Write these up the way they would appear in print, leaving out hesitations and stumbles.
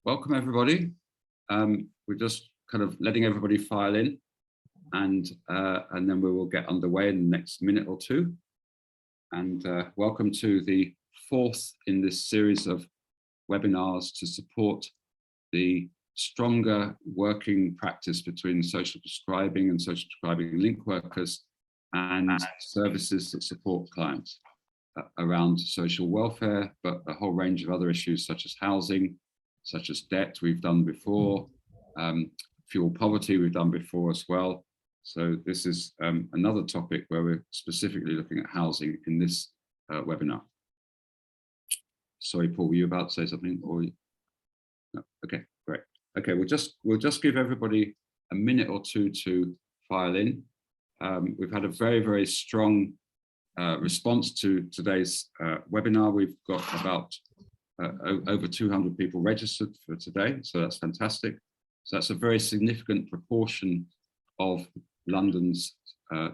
Welcome everybody. We're just kind of letting everybody file in, and then we will get underway in the next minute or two. And welcome to the fourth in this series of webinars to support the stronger working practice between social prescribing and social prescribing link workers and services that support clients around social welfare, but a whole range of other issues such as housing, such as debt we've done before, fuel poverty we've done before as well. So this is another topic where we're specifically looking at housing in this webinar. Sorry, Paul, were you about to say something? Or no? Okay, great. Okay, we'll just give everybody a minute or two to file in. We've had a very strong response to today's webinar. We've got about over 200 people registered for today, so that's fantastic. So that's a very significant proportion of London's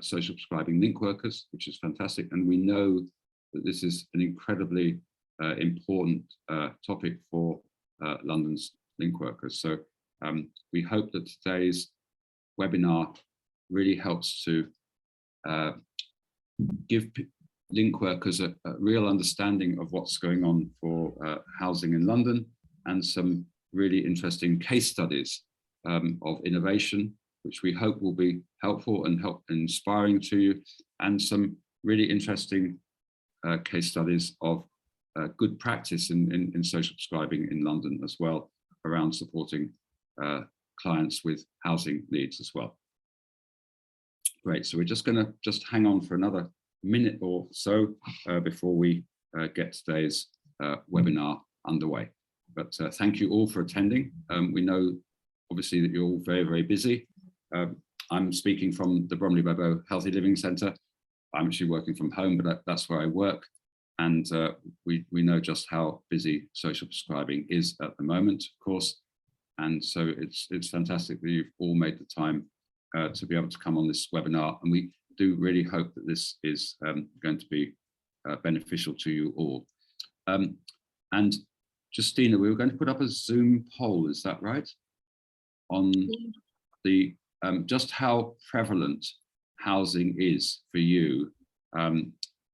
social prescribing link workers, which is fantastic. And we know that this is an incredibly important topic for London's link workers. So we hope that today's webinar really helps to give link workers a real understanding of what's going on for housing in London, and some really interesting case studies of innovation, which we hope will be helpful and inspiring to you, and some really interesting case studies of good practice in social prescribing in London as well, around supporting clients with housing needs as well. Great, so we're just going to hang on for another minute or so before we get today's webinar underway. But thank you all for attending. We know obviously that you're all very busy. I'm speaking from the Bromley by Bow Healthy Living Centre. I'm actually working from home, but that's where I work. And we know just how busy social prescribing is at the moment, of course. And so it's fantastic that you've all made the time to be able to come on this webinar. And we do really hope that this is going to be beneficial to you all. And Justina, we were going to put up a Zoom poll, is that right? On the just how prevalent housing is for you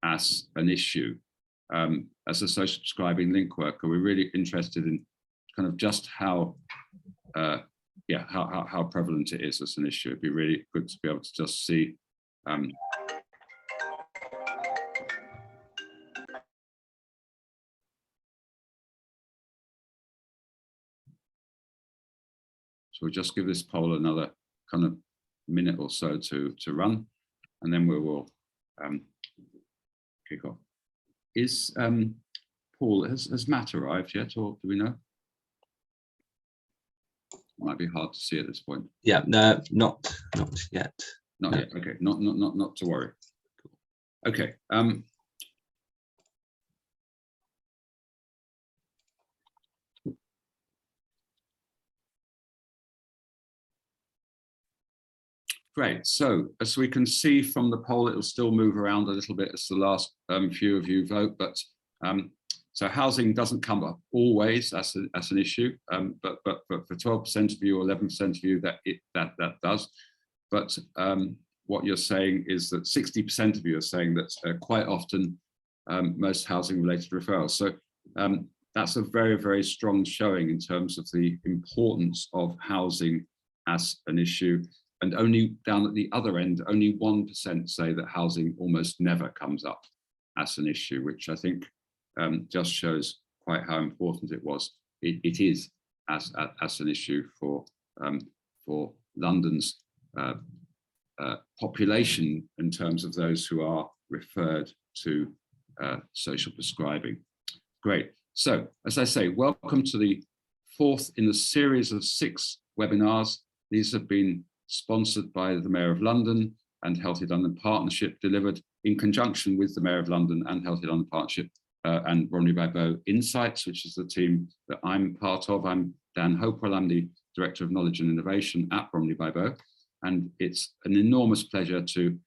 as an issue. As a social prescribing link worker, we're really interested in kind of just how how prevalent it is as an issue. It'd be really good to be able to just see so we'll just give this poll another kind of minute or so to run, and then we will kick off. Is Paul, has Matt arrived yet, or do we know? It might be hard to see at this point. Yeah, no, not yet. Not yet. Okay, not to worry. Okay. Great. So as we can see from the poll, it will still move around a little bit as the last few of you vote. But so housing doesn't come up always as an issue, but for 12% of you or 11% of you, that does. But what you're saying is that 60% of you are saying that quite often most housing related referrals. So that's a very strong showing in terms of the importance of housing as an issue. And only down at the other end, only 1% say that housing almost never comes up as an issue, which I think just shows quite how important it is as an issue for London's population in terms of those who are referred to social prescribing. Great. So as I say, welcome to the fourth in the series of 6 webinars. These have been sponsored by the Mayor of London and Healthy London Partnership, delivered in conjunction with the Mayor of London and Healthy London Partnership and Bromley by Bow Insights, which is the team that I'm part of. I'm Dan Hopewell, I'm the Director of Knowledge and Innovation at Bromley by Bow. And it's an enormous pleasure to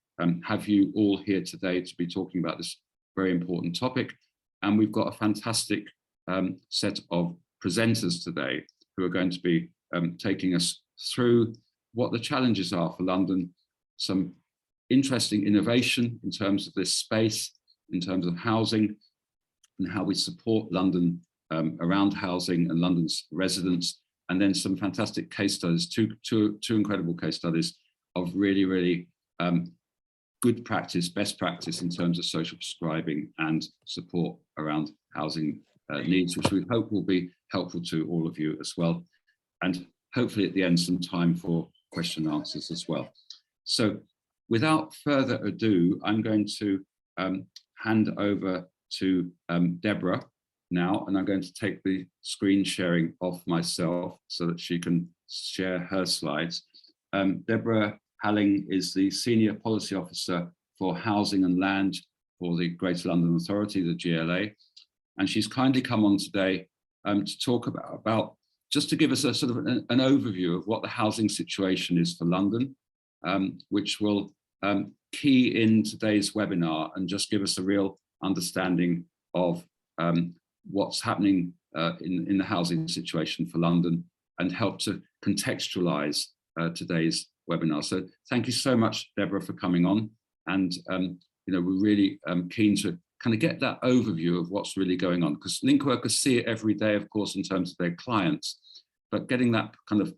have you all here today to be talking about this very important topic. And we've got a fantastic set of presenters today. who are going to be taking us through what the challenges are for London, some interesting innovation in terms of this space, in terms of housing, and how we support London around housing and London's residents, and then some fantastic case studies, two incredible case studies of really good practice, best practice in terms of social prescribing and support around housing needs, which we hope will be helpful to all of you as well. And hopefully at the end, some time for question and answers as well. So without further ado, I'm going to hand over to Deborah now, and I'm going to take the screen sharing off myself so that she can share her slides. Deborah Halling is the Senior Policy Officer for Housing and Land for the Greater London Authority, the GLA, and she's kindly come on today to talk about just to give us a sort of an overview of what the housing situation is for London, which will key in today's webinar and just give us a real understanding of what's happening in the housing situation for London and help to contextualize today's webinar. So thank you so much, Deborah, for coming on. And we're really keen to kind of get that overview of what's really going on, because link workers see it every day, of course, in terms of their clients, but getting that kind of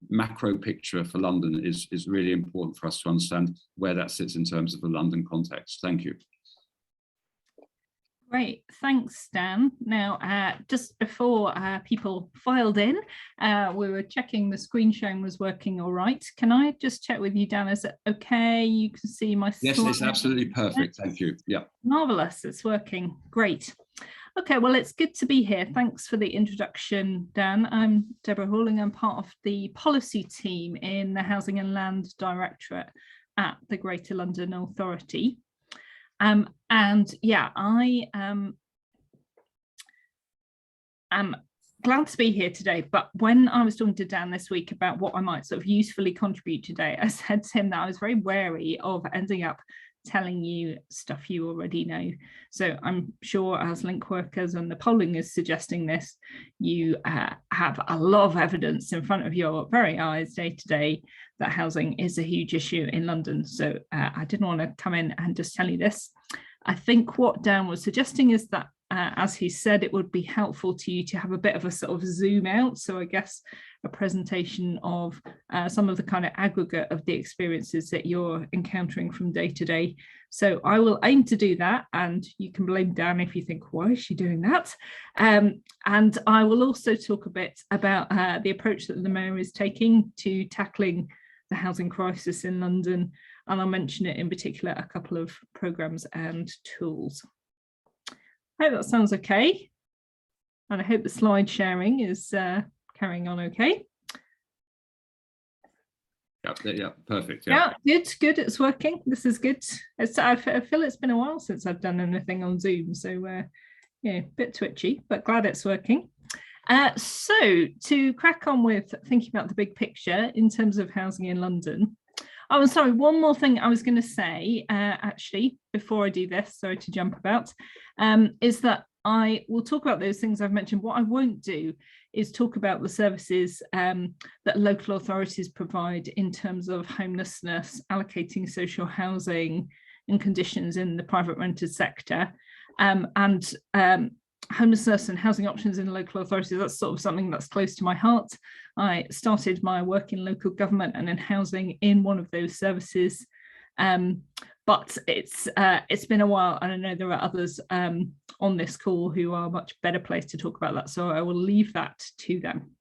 macro picture for London is really important for us to understand where that sits in terms of the London context. Thank you. Great, thanks, Dan. Now, just before people filed in, we were checking the screen sharing was working all right. Can I just check with you, Dan? Is it okay? You can see my Yes, slide. it's absolutely perfect. Thank you. Yeah. Marvelous, it's working. Great. Okay, well, it's good to be here. Thanks for the introduction, Dan. I'm Deborah Halling. I'm part of the policy team in the Housing and Land Directorate at the Greater London Authority. And yeah, I am glad to be here today, but when I was talking to Dan this week about what I might sort of usefully contribute today, I said to him that I was very wary of ending up telling you stuff you already know. So I'm sure as link workers, and the polling is suggesting this, you have a lot of evidence in front of your very eyes day to day that housing is a huge issue in London. So I didn't want to come in and just tell you this. I think what Dan was suggesting is that, as he said, it would be helpful to you to have a bit of a sort of zoom out. So I guess a presentation of some of the kind of aggregate of the experiences that you're encountering from day to day. So I will aim to do that, and you can blame Dan if you think, why is she doing that? And I will also talk a bit about the approach that the Mayor is taking to tackling the housing crisis in London, and I'll mention it in particular a couple of programmes and tools. I hope that sounds okay, and I hope the slide sharing is carrying on okay. Yeah, perfect. Yeah, good, it's working. This is good. I feel it's been a while since I've done anything on Zoom, so yeah, a bit twitchy, but glad it's working. So to crack on with thinking about the big picture in terms of housing in London. Oh, I'm sorry, one more thing I was going to say, actually, before I do this, sorry to jump about, is that I will talk about those things I've mentioned. What I won't do is talk about the services that local authorities provide in terms of homelessness, allocating social housing and conditions in the private rented sector, and homelessness and housing options in local authorities. That's sort of something that's close to my heart. I started my work in local government and in housing in one of those services, but it's been a while, and I know there are others on this call who are much better placed to talk about that, so I will leave that to them.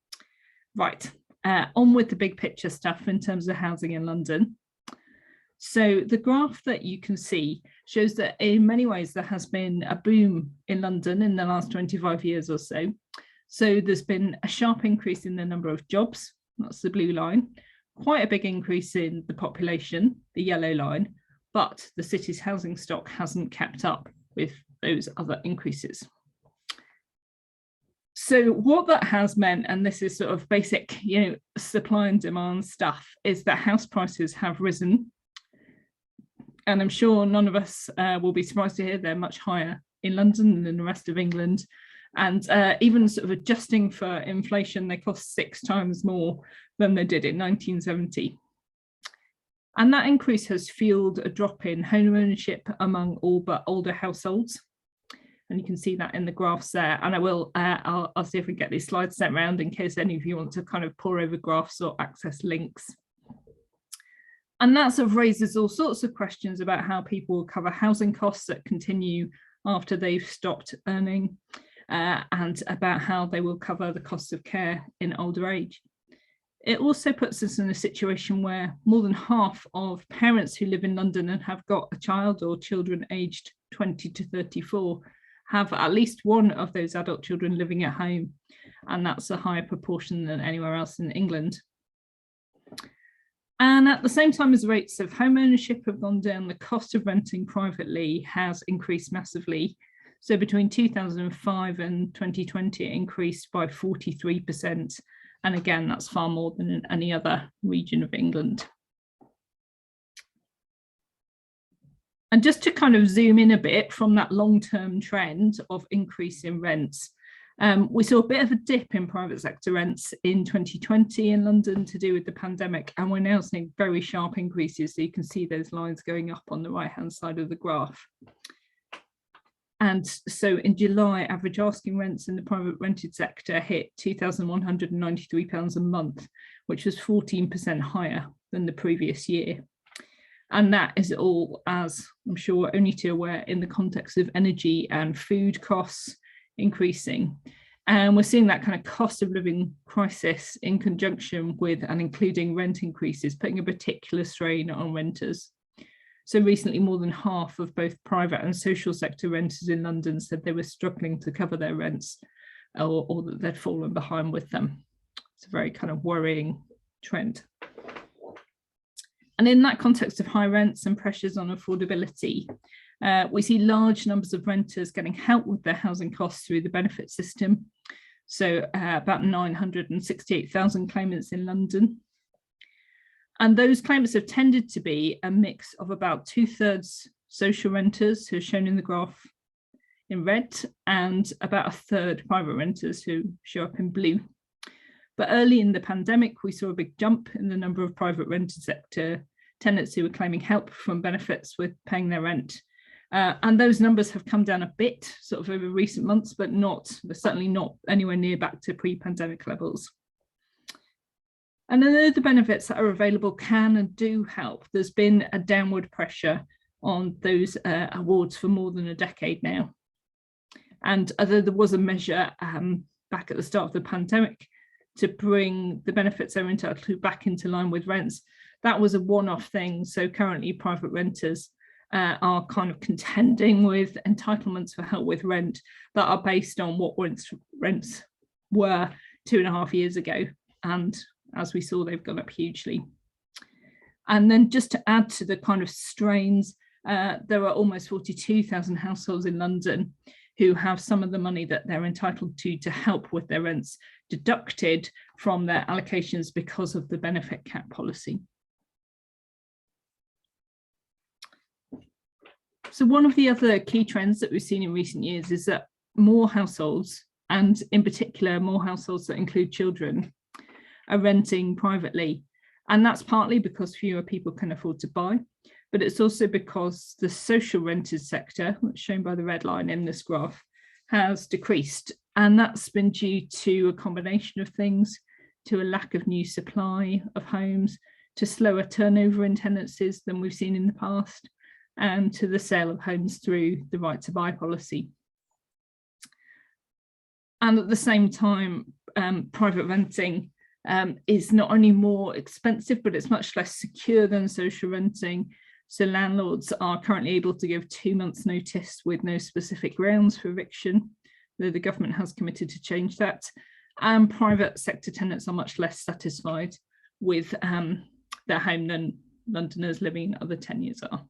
Right, on with the big picture stuff in terms of housing in London. So the graph that you can see shows that in many ways there has been a boom in London in the last 25 years or so. So there's been a sharp increase in the number of jobs, that's the blue line, quite a big increase in the population, the yellow line, but the city's housing stock hasn't kept up with those other increases. So what that has meant, and this is sort of basic, supply and demand stuff, is that house prices have risen. And I'm sure none of us will be surprised to hear they're much higher in London than in the rest of England. And even sort of adjusting for inflation, they cost 6 times more than they did in 1970. And that increase has fueled a drop in home ownership among all but older households. And you can see that in the graphs there. And I'll see if we get these slides sent around in case any of you want to kind of pore over graphs or access links. And that sort of raises all sorts of questions about how people will cover housing costs that continue after they've stopped earning, and about how they will cover the costs of care in older age. It also puts us in a situation where more than half of parents who live in London and have got a child or children aged 20 to 34 have at least one of those adult children living at home, and that's a higher proportion than anywhere else in England. And at the same time as rates of home ownership have gone down, the cost of renting privately has increased massively. So between 2005 and 2020, it increased by 43%. And again, that's far more than in any other region of England. And just to kind of zoom in a bit from that long-term trend of increase in rents, we saw a bit of a dip in private sector rents in 2020 in London to do with the pandemic, and we're now seeing very sharp increases. So you can see those lines going up on the right-hand side of the graph. And so in July, average asking rents in the private rented sector hit £2,193 a month, which was 14% higher than the previous year. And that is all, as I'm sure we're only too aware, in the context of energy and food costs increasing. And we're seeing that kind of cost of living crisis in conjunction with and including rent increases, putting a particular strain on renters. So recently, more than half of both private and social sector renters in London said they were struggling to cover their rents, or that they'd fallen behind with them. It's a very kind of worrying trend. And in that context of high rents and pressures on affordability, we see large numbers of renters getting help with their housing costs through the benefit system. So about 968,000 claimants in London. And those claimants have tended to be a mix of about 2/3 social renters, who are shown in the graph in red, and about 1/3 private renters, who show up in blue. But early in the pandemic, we saw a big jump in the number of private rented sector tenants who were claiming help from benefits with paying their rent. And those numbers have come down a bit sort of over recent months, but they're certainly not anywhere near back to pre-pandemic levels. And although the benefits that are available can and do help, there's been a downward pressure on those awards for more than a decade now. And although there was a measure back at the start of the pandemic to bring the benefits they're entitled to back into line with rents, that was a one-off thing. So currently private renters are kind of contending with entitlements for help with rent that are based on what rents were 2.5 years ago. And as we saw, they've gone up hugely. And then just to add to the kind of strains, there are almost 42,000 households in London who have some of the money that they're entitled to help with their rents deducted from their allocations because of the benefit cap policy. So one of the other key trends that we've seen in recent years is that more households, and in particular more households that include children, are renting privately. And that's partly because fewer people can afford to buy, but it's also because the social rented sector, which is shown by the red line in this graph, has decreased. And that's been due to a combination of things, to a lack of new supply of homes, to slower turnover in tenancies than we've seen in the past, and to the sale of homes through the right to buy policy. And at the same time, private renting is not only more expensive, but it's much less secure than social renting. So landlords are currently able to give 2 months notice with no specific grounds for eviction, though the government has committed to change that. And private sector tenants are much less satisfied with their home than Londoners living in other tenures are.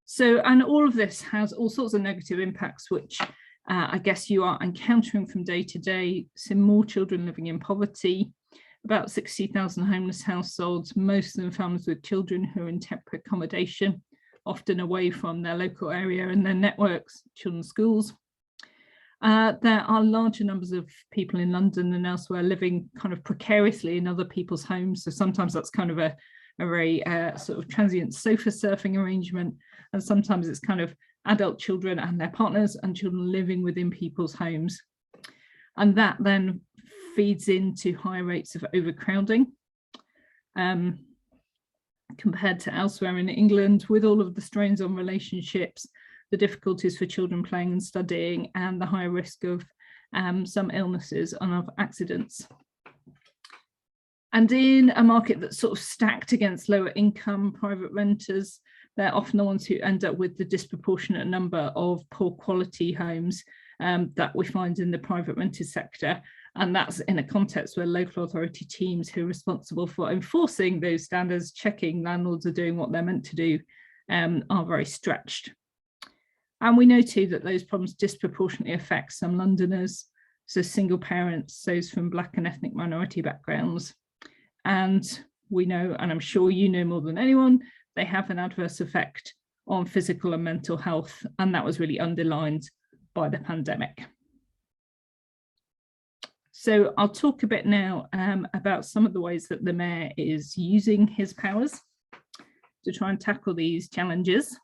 So, and all of this has all sorts of negative impacts, which I guess you are encountering from day to day. So more children living in poverty, about 60,000 homeless households, most of them families with children who are in temporary accommodation. often away from their local area and their networks, children's schools. There are larger numbers of people in London and elsewhere living kind of precariously in other people's homes. So sometimes that's kind of a very sort of transient sofa surfing arrangement. And sometimes it's kind of adult children and their partners and children living within people's homes. And that then feeds into higher rates of overcrowding. Compared to elsewhere in England, with all of the strains on relationships, the difficulties for children playing and studying, and the higher risk of some illnesses and of accidents. And in a market that's sort of stacked against lower income private renters, they're often the ones who end up with the disproportionate number of poor quality homes that we find in the private rented sector. And that's in a context where local authority teams who are responsible for enforcing those standards, checking landlords are doing what they're meant to do, are very stretched. And we know too that those problems disproportionately affect some Londoners, so single parents, those from Black and ethnic minority backgrounds. And we know, and I'm sure you know more than anyone, they have an adverse effect on physical and mental health, and that was really underlined by the pandemic. So I'll talk a bit now about some of the ways that the Mayor is using his powers to try and tackle these challenges.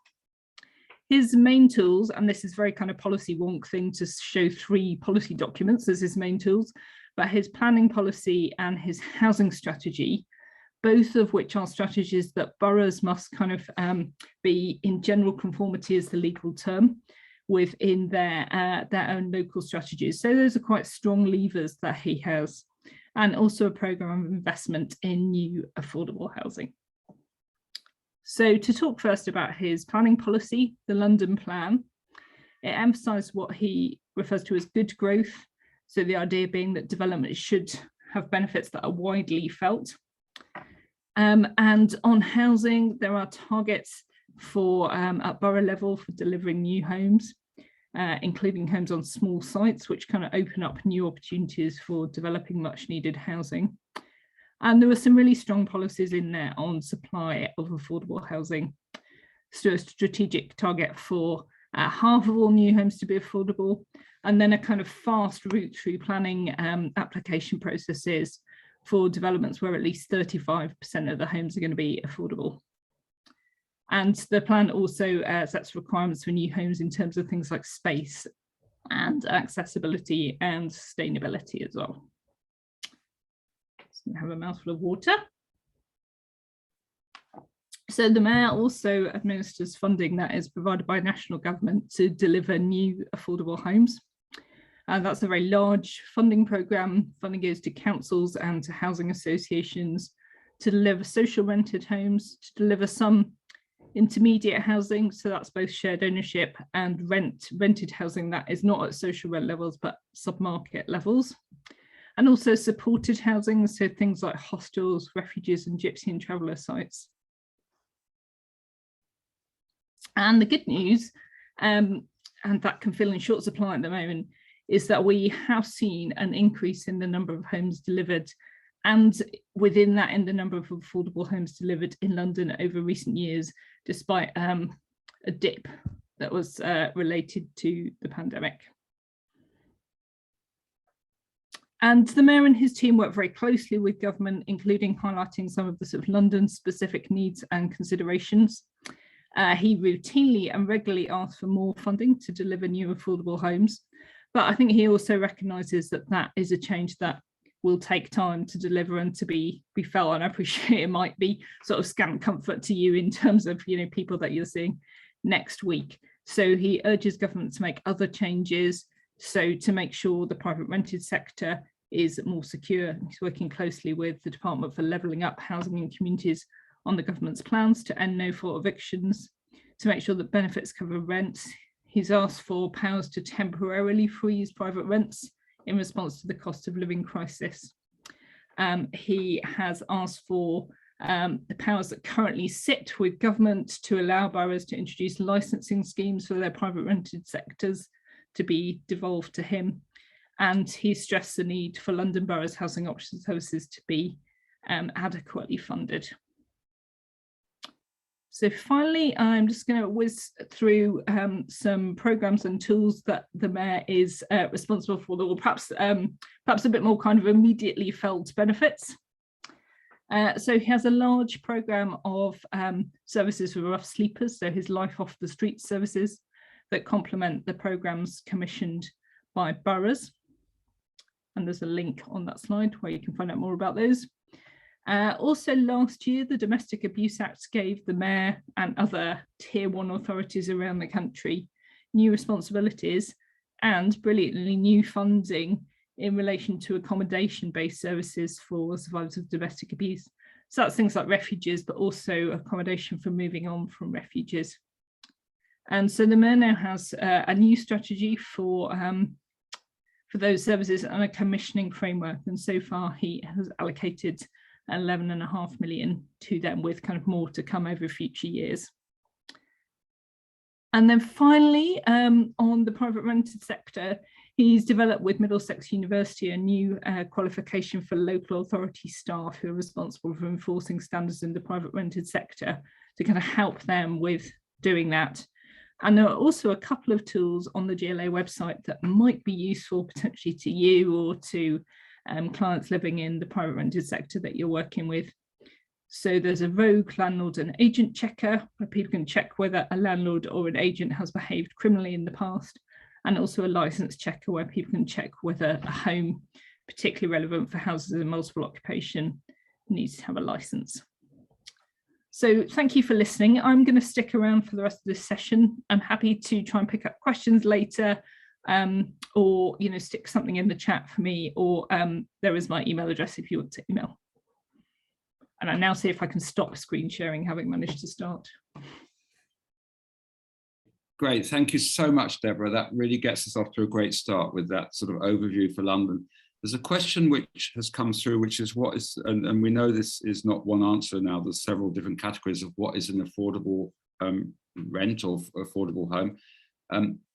His main tools, and this is very kind of policy wonk thing to show 3 policy documents as his main tools, but his planning policy and his housing strategy, both of which are strategies that boroughs must kind of be in general conformity is the legal term within their own local strategies. So those are quite strong levers that he has, and also a programme of investment in new affordable housing. So to talk first about his planning policy, the London plan, it emphasised what he refers to as good growth. So the idea being that development should have benefits that are widely felt. And on housing, there are targets for at borough level for delivering new homes, including homes on small sites, which kind of open up new opportunities for developing much needed housing. And there were some really strong policies in there on supply of affordable housing. So a strategic target for half of all new homes to be affordable, and then a kind of fast route through planning application processes for developments where at least 35% of the homes are going to be affordable. And the plan also sets requirements for new homes in terms of things like space and accessibility and sustainability as well. So have a mouthful of water. So the Mayor also administers funding that is provided by national government to deliver new affordable homes. That's a very large funding programme. Funding goes to councils and to housing associations to deliver social rented homes, to deliver some intermediate housing, so that's both shared ownership and rented housing that is not at social rent levels but sub-market levels, and also supported housing, so things like hostels, refuges and gypsy and traveller sites. And the good news, and that can feel in short supply at the moment, is that we have seen an increase in the number of homes delivered, and within that in the number of affordable homes delivered in London over recent years, despite a dip that was related to the pandemic. And the Mayor and his team work very closely with government, including highlighting some of the sort of London specific needs and considerations. He routinely and regularly asks for more funding to deliver new affordable homes. But I think he also recognises that that is a change that will take time to deliver and to be felt. And I appreciate it might be sort of scant comfort to you in terms of, you know, people that you're seeing next week. So he urges government to make other changes, so to make sure the private rented sector is more secure. He's working closely with the Department for Levelling Up Housing and Communities on the government's plans to end no-fault evictions, to make sure that benefits cover rents. He's asked for powers to temporarily freeze private rents in response to the cost of living crisis. He has asked for the powers that currently sit with government to allow boroughs to introduce licensing schemes for their private rented sectors to be devolved to him. And he stressed the need for London Borough's housing option services to be adequately funded. So finally, I'm just going to whiz through some programs and tools that the Mayor is responsible for, or perhaps a bit more kind of immediately felt benefits. So he has a large program of services for rough sleepers, so his Life Off the Street services that complement the programs commissioned by boroughs. And there's a link on that slide where you can find out more about those. Also last year, the Domestic Abuse Act gave the Mayor and other Tier 1 authorities around the country new responsibilities and brilliantly new funding in relation to accommodation-based services for survivors of domestic abuse. So that's things like refuges, but also accommodation for moving on from refuges. And so the Mayor now has a new strategy for those services and a commissioning framework. And so far he has allocated 11.5 million to them, with kind of more to come over future years. And then finally, on the private rented sector, he's developed with Middlesex University a new qualification for local authority staff who are responsible for enforcing standards in the private rented sector to kind of help them with doing that. And there are also a couple of tools on the GLA website that might be useful potentially to you or to clients living in the private rented sector that you're working with. So there's a rogue landlord and agent checker where people can check whether a landlord or an agent has behaved criminally in the past, and also a license checker where people can check whether a home, particularly relevant for houses in multiple occupation, needs to have a license. So thank you for listening. I'm going to stick around for the rest of this session. I'm happy to try and pick up questions later, or stick something in the chat for me, or there is my email address if you want to email. And I now see if I can stop screen sharing, having managed to start. Great, thank you so much, Deborah. That really gets us off to a great start with that sort of overview for London. There's a question which has come through, which is what is, and we know this is not one answer now, there's several different categories of what is an affordable rent or affordable home.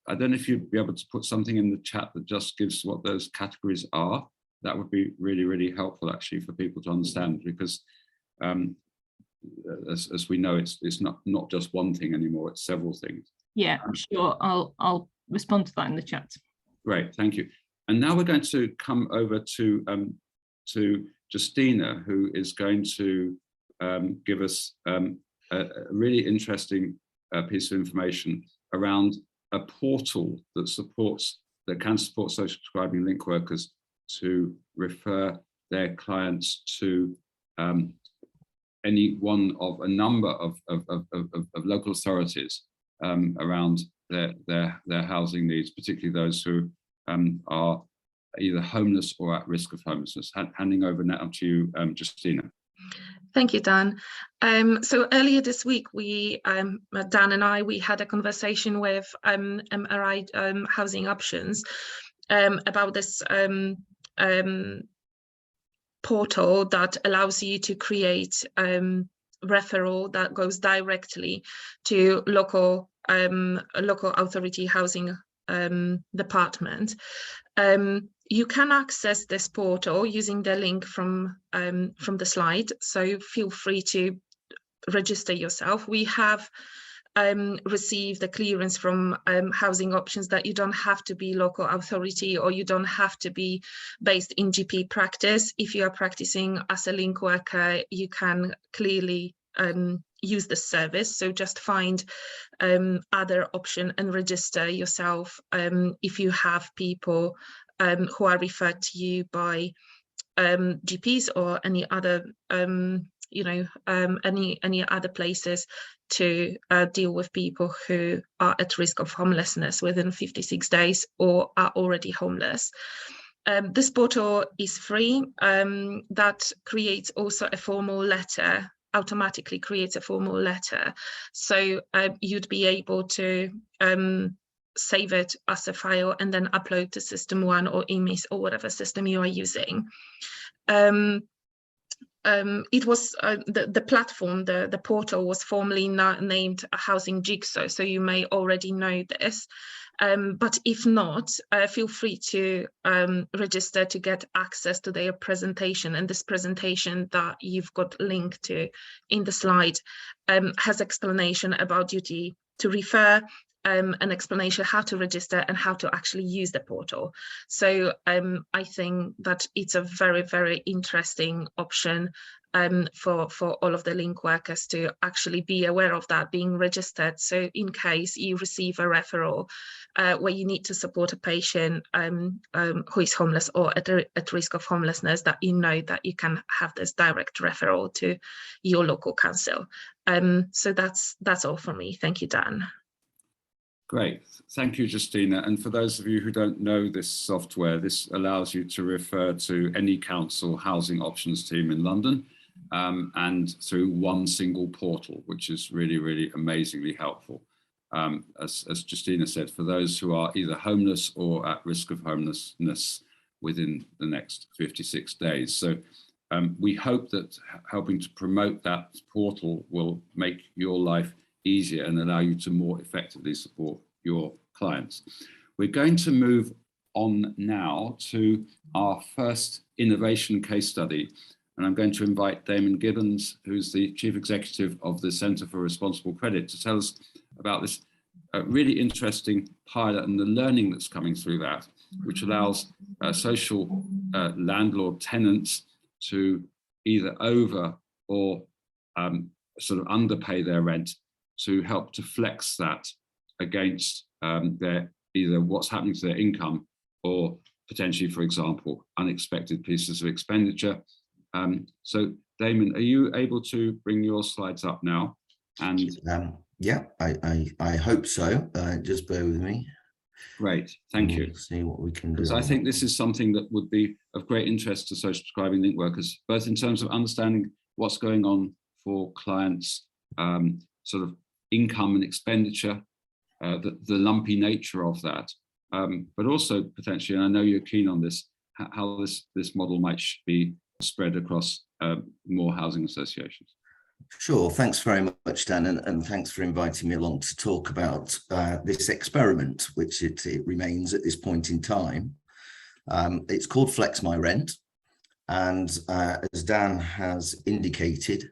I don't know if you'd be able to put something in the chat that just gives what those categories are. That would be really, really helpful actually for people to understand, because as we know, it's not just one thing anymore, it's several things. Yeah, sure, I'll respond to that in the chat. Great, thank you. And now we're going to come over to Justina, who is going to give us a really interesting piece of information around a portal that can support social prescribing link workers to refer their clients to any one of a number of local authorities around their housing needs, particularly those who are either homeless or at risk of homelessness. Handing over now to you, Justina. Thank you, Dan. So earlier this week, Dan and I, we had a conversation with MRI Housing Options about this portal that allows you to create referral that goes directly to local authority housing department. You can access this portal using the link from the slide, so feel free to register yourself. We have received the clearance from Housing Options that you don't have to be local authority, or you don't have to be based in GP practice. If you are practicing as a link worker, you can clearly use the service. So just find other option and register yourself if you have people who are referred to you by GPs or any other any other places to deal with people who are at risk of homelessness within 56 days or are already homeless. This portal is free. That creates also a formal letter, automatically creates a formal letter. So you'd be able to save it as a file and then upload to System 1 or EMIS or whatever system you are using. It was the platform, the portal was formerly named Housing Jigsaw, so you may already know this. But if not, feel free to register to get access to their presentation. And this presentation that you've got linked to in the slide has explanation about duty to refer, an explanation how to register and how to actually use the portal. So I think that it's a very, very interesting option for all of the link workers to actually be aware of that, being registered. So in case you receive a referral where you need to support a patient who is homeless or at risk of homelessness, that you know that you can have this direct referral to your local council. So that's all from me. Thank you, Dan. Great, thank you, Justina. And for those of you who don't know this software, this allows you to refer to any council housing options team in London and through one single portal, which is really, really amazingly helpful. As Justina said, for those who are either homeless or at risk of homelessness within the next 56 days. So we hope that helping to promote that portal will make your life easier and allow you to more effectively support your clients. We're going to move on now to our first innovation case study. And I'm going to invite Damon Gibbons, who's the Chief Executive of the Centre for Responsible Credit, to tell us about this really interesting pilot and the learning that's coming through that, which allows social landlord tenants to either over or sort of underpay their rent, to help to flex that against their either what's happening to their income or potentially, for example, unexpected pieces of expenditure. So Damon, are you able to bring your slides up now? And yeah, I hope so. Just bear with me. Great, thank you. See what we can do. Because I think this is something that would be of great interest to social prescribing link workers, both in terms of understanding what's going on for clients, sort of income and expenditure, the lumpy nature of that, but also potentially, and I know you're keen on this, how this model might be spread across more housing associations. Sure, thanks very much, Dan, and thanks for inviting me along to talk about this experiment, which it remains at this point in time. It's called FlexMyRent, and as Dan has indicated,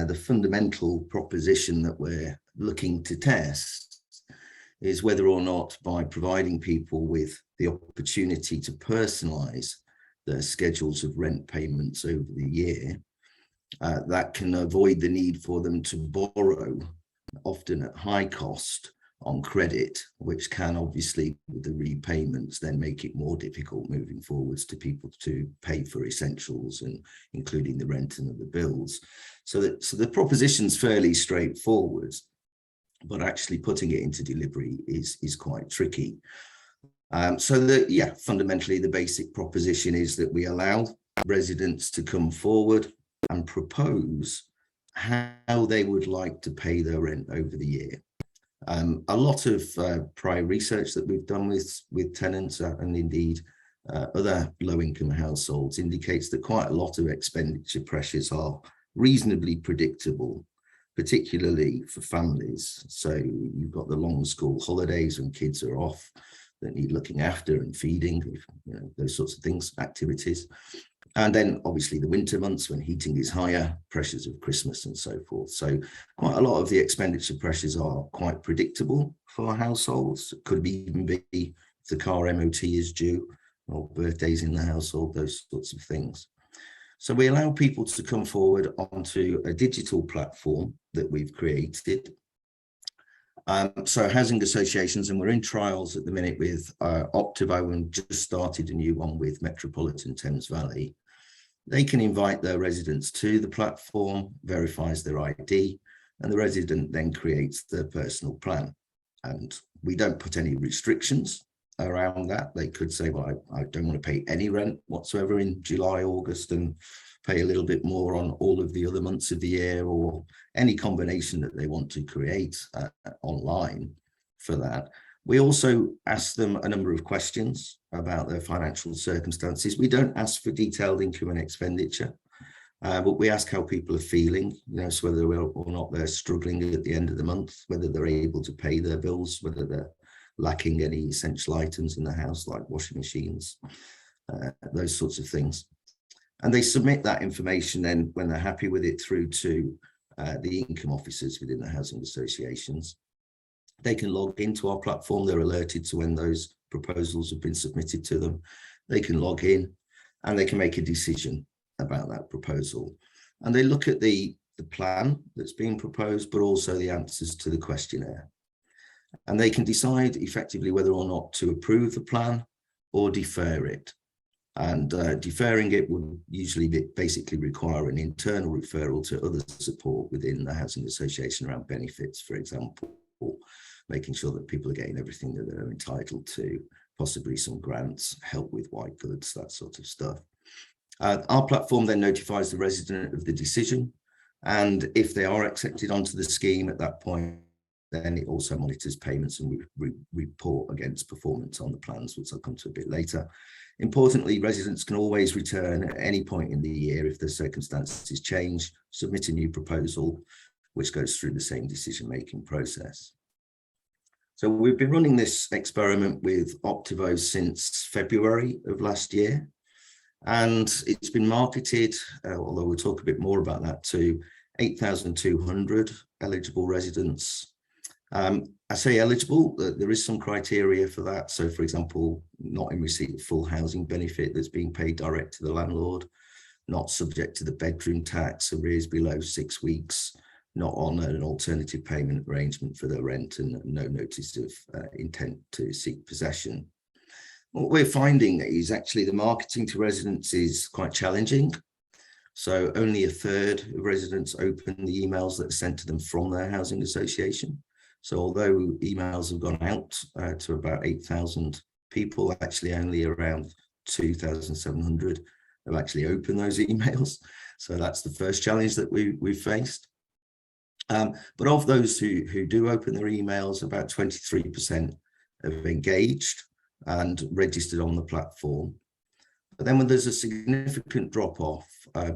the fundamental proposition that we're looking to test is whether or not, by providing people with the opportunity to personalise their schedules of rent payments over the year, that can avoid the need for them to borrow, often at high cost, on credit, which can obviously, with the repayments, then make it more difficult moving forwards to people to pay for essentials, and including the rent and the bills. So the proposition's fairly straightforward, but actually putting it into delivery is quite tricky. Fundamentally, the basic proposition is that we allow residents to come forward and propose how they would like to pay their rent over the year. A lot of prior research that we've done with tenants and indeed other low-income households indicates that quite a lot of expenditure pressures are reasonably predictable, particularly for families. So you've got the long school holidays when kids are off that need looking after and feeding, those sorts of things, activities. And then obviously the winter months when heating is higher, pressures of Christmas and so forth. So quite a lot of the expenditure pressures are quite predictable for households. It could even be if the car MOT is due or birthdays in the household, those sorts of things. So we allow people to come forward onto a digital platform that we've created. So housing associations, and we're in trials at the minute with Optivo, and just started a new one with Metropolitan Thames Valley. They can invite their residents to the platform, verifies their ID, and the resident then creates their personal plan. And we don't put any restrictions around that. They could say, well, I don't want to pay any rent whatsoever in July, August, and pay a little bit more on all of the other months of the year, or any combination that they want to create online for that. We also ask them a number of questions about their financial circumstances. We don't ask for detailed income and expenditure, but we ask how people are feeling, so whether or not they're struggling at the end of the month, whether they're able to pay their bills, whether they're lacking any essential items in the house, like washing machines, those sorts of things. And they submit that information then, when they're happy with it, through to the income officers within the housing associations. They can log into our platform. They're alerted to when those proposals have been submitted to them. They can log in and they can make a decision about that proposal. And they look at the plan that's being proposed, but also the answers to the questionnaire. And they can decide effectively whether or not to approve the plan or defer it. And deferring it would usually basically require an internal referral to other support within the housing association around benefits, for example, making sure that people are getting everything that they're entitled to, possibly some grants, help with white goods, that sort of stuff. Our platform then notifies the resident of the decision, and if they are accepted onto the scheme at that point, then it also monitors payments and we report against performance on the plans, which I'll come to a bit later. Importantly, residents can always return at any point in the year if their circumstances change, submit a new proposal, which goes through the same decision-making process. So we've been running this experiment with Optivo since February of last year, and it's been marketed, although we'll talk a bit more about that, to 8,200 eligible residents. I say eligible, there is some criteria for that. So, for example, not in receipt of full housing benefit that's being paid direct to the landlord, not subject to the bedroom tax, arrears below 6 weeks, not on an alternative payment arrangement for their rent, and no notice of intent to seek possession. What we're finding is actually the marketing to residents is quite challenging. So only a third of residents open the emails that are sent to them from their housing association. So although emails have gone out to about 8,000 people, actually only around 2,700 have actually opened those emails. So that's the first challenge that we've faced. But of those who do open their emails, about 23% have engaged and registered on the platform. But then when there's a significant drop-off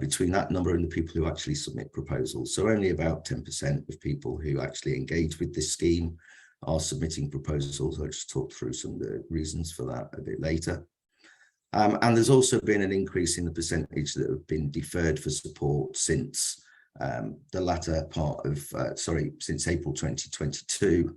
between that number and the people who actually submit proposals, so only about 10% of people who actually engage with this scheme are submitting proposals. I'll just talk through some of the reasons for that a bit later. And there's also been an increase in the percentage that have been deferred for support since the latter part of, since April 2022,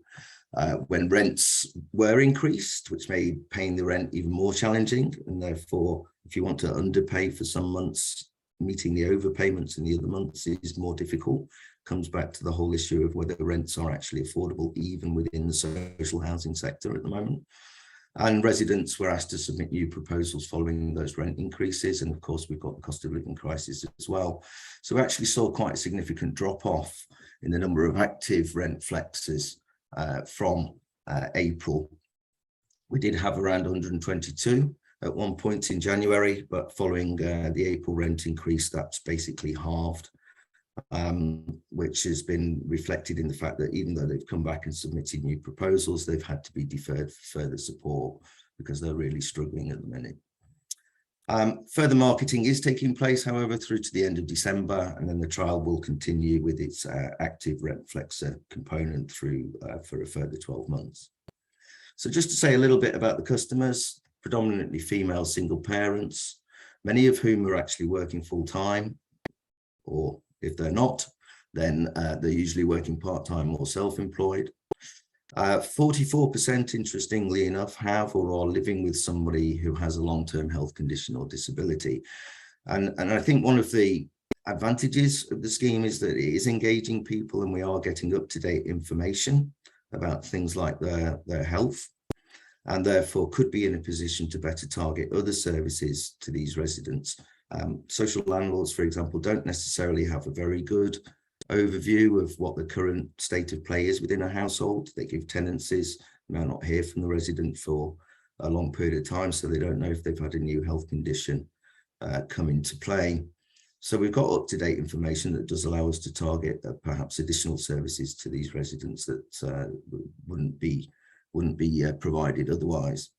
when rents were increased, which made paying the rent even more challenging. And therefore, if you want to underpay for some months, meeting the overpayments in the other months is more difficult. Comes back to the whole issue of whether rents are actually affordable, even within the social housing sector at the moment. And residents were asked to submit new proposals following those rent increases. And of course, we've got the cost of living crisis as well. So we actually saw quite a significant drop off in the number of active rent flexes from April. We did have around 122 at one point in January, but following the April rent increase, that's basically halved, which has been reflected in the fact that even though they've come back and submitted new proposals, they've had to be deferred for further support because they're really struggling at the minute. Further marketing is taking place, however, through to the end of December, and then the trial will continue with its active rent flexer component through for a further 12 months. So just to say a little bit about the customers, predominantly female single parents, many of whom are actually working full time, or if they're not, then they're usually working part-time or self-employed. 44%, interestingly enough, have or are living with somebody who has a long-term health condition or disability. And I think one of the advantages of the scheme is that it is engaging people, and we are getting up-to-date information about things like their health, and therefore could be in a position to better target other services to these residents. Social landlords, for example, don't necessarily have a very good overview of what the current state of play is within a household. They give tenancies, may not hear from the resident for a long period of time, so they don't know if they've had a new health condition come into play. So we've got up-to-date information that does allow us to target perhaps additional services to these residents that wouldn't be provided otherwise.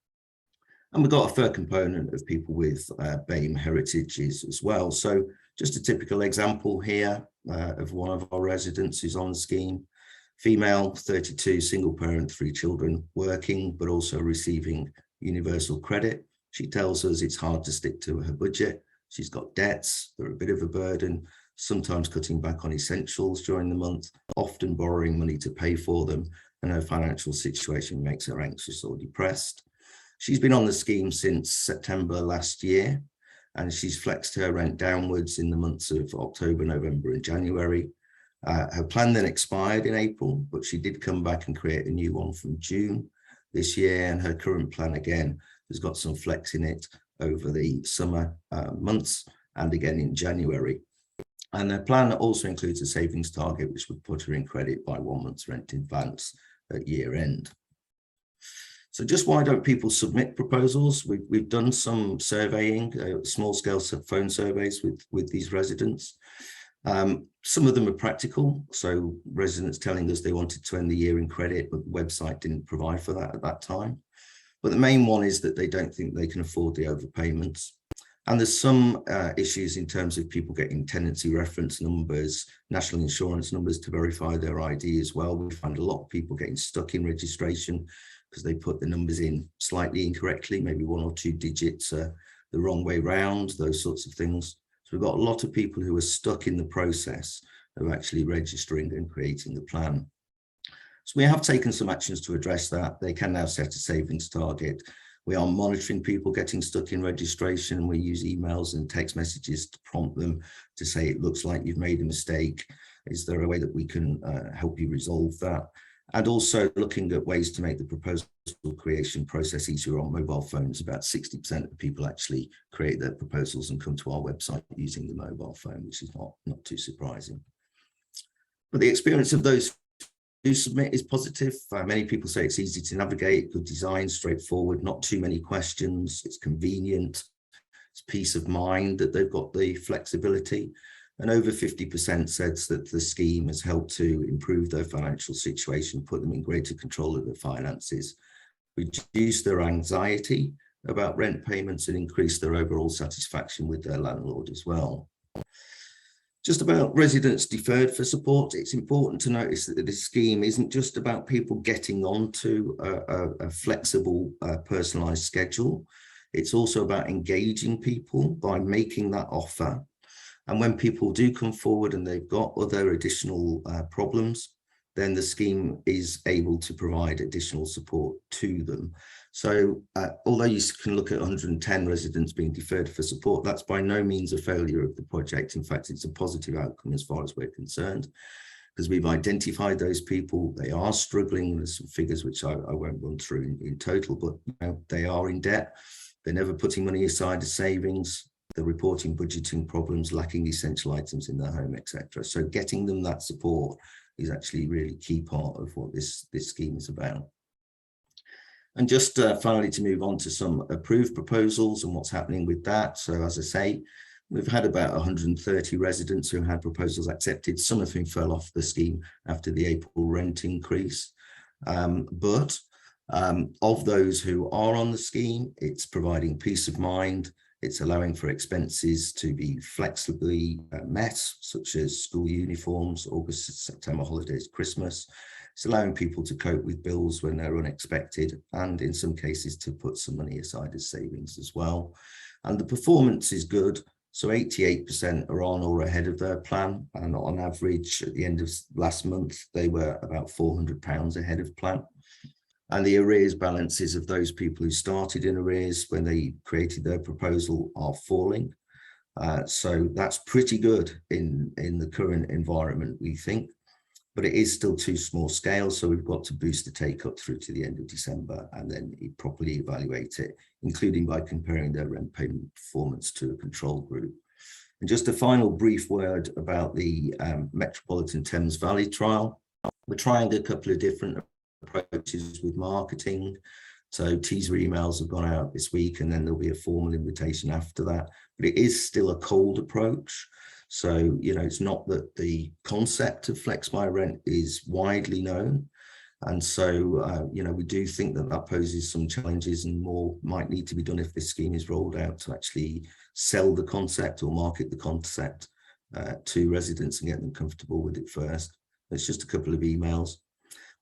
And we've got a fair component of people with BAME heritages as well. So just a typical example here of one of our residents who's on the scheme, Female, 32, single parent, 3 children, working, but also receiving universal credit. She tells us it's hard to stick to her budget. She's got debts, they're a bit of a burden, sometimes cutting back on essentials during the month, often borrowing money to pay for them, and her financial situation makes her anxious or depressed. She's been on the scheme since September last year, and she's flexed her rent downwards in the months of October, November, and January. Her plan then expired in April, but she did come back and create a new one from June this year, and her current plan again has got some flex in it over the summer months and again in January. And her plan also includes a savings target, which would put her in credit by 1 month's rent in advance at year end. So just why don't people submit proposals? We've done some surveying, small scale phone surveys with these residents. Some of them are practical. So residents telling us they wanted to end the year in credit, but the website didn't provide for that at that time. But the main one is that they don't think they can afford the overpayments. And there's some issues in terms of people getting tenancy reference numbers, national insurance numbers to verify their ID as well. We find a lot of people getting stuck in registration because they put the numbers in slightly incorrectly, maybe 1 or 2 digits the wrong way round, those sorts of things. So we've got a lot of people who are stuck in the process of actually registering and creating the plan. So we have taken some actions to address that. They can now set a savings target. We are monitoring people getting stuck in registration. We use emails and text messages to prompt them to say, it looks like you've made a mistake. Is there a way that we can help you resolve that? And also looking at ways to make the proposal creation process easier on mobile phones. About 60% of people actually create their proposals and come to our website using the mobile phone, which is not too surprising. But the experience of those who submit is positive. Many people say it's easy to navigate, good design, straightforward, not too many questions, it's convenient, it's peace of mind that they've got the flexibility. And over 50% says that the scheme has helped to improve their financial situation, put them in greater control of their finances, reduce their anxiety about rent payments, and increase their overall satisfaction with their landlord as well. Just about residents deferred for support, it's important to notice that this scheme isn't just about people getting onto a flexible, personalised schedule. It's also about engaging people by making that offer. And when people do come forward and they've got other additional problems, then the scheme is able to provide additional support to them. So although you can look at 110 residents being deferred for support, that's by no means a failure of the project. In fact, it's a positive outcome as far as we're concerned, because we've identified those people. They are struggling. There's some figures which I won't run through in total, but you know, they are in debt. They're never putting money aside as savings. They're reporting budgeting problems, lacking essential items in their home, etc. So getting them that support is actually a really key part of what this scheme is about. And just finally to move on to some approved proposals and what's happening with that. So as I say, we've had about 130 residents who had proposals accepted, some of whom fell off the scheme after the April rent increase. But of those who are on the scheme, it's providing peace of mind. It's allowing for expenses to be flexibly met, such as school uniforms, August, September holidays, Christmas. It's allowing people to cope with bills when they're unexpected, and in some cases to put some money aside as savings as well. And the performance is good. So 88% are on or ahead of their plan. And on average, at the end of last month, they were about £400 ahead of plan. And the arrears balances of those people who started in arrears when they created their proposal are falling. So that's pretty good in the current environment, we think. But it is still too small scale, so we've got to boost the take-up through to the end of December and then properly evaluate it, including by comparing their rent payment performance to a control group. And just a final brief word about the Metropolitan Thames Valley trial. We're trying a couple of different approaches with marketing. So teaser emails have gone out this week, and then there'll be a formal invitation after that. But it is still a cold approach. So, you know, it's not that the concept of FlexMyRent is widely known. And so, you know, we do think that that poses some challenges, and more might need to be done if this scheme is rolled out to actually sell the concept or market the concept to residents and get them comfortable with it first. It's just a couple of emails.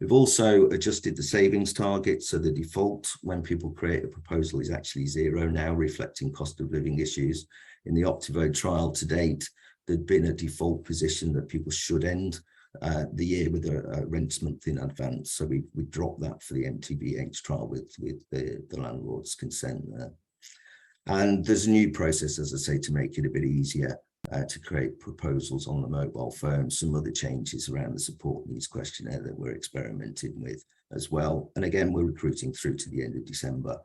We've also adjusted the savings target, so the default when people create a proposal is actually 0 now, reflecting cost of living issues. In the Optivo trial to date, there'd been a default position that people should end the year with a rent month in advance. So we dropped that for the MTBH trial with the landlord's consent there. And there's a new process, as I say, to make it a bit easier to create proposals on the mobile phone. Some other changes around the support needs questionnaire that we're experimenting with as well. And again, we're recruiting through to the end of December,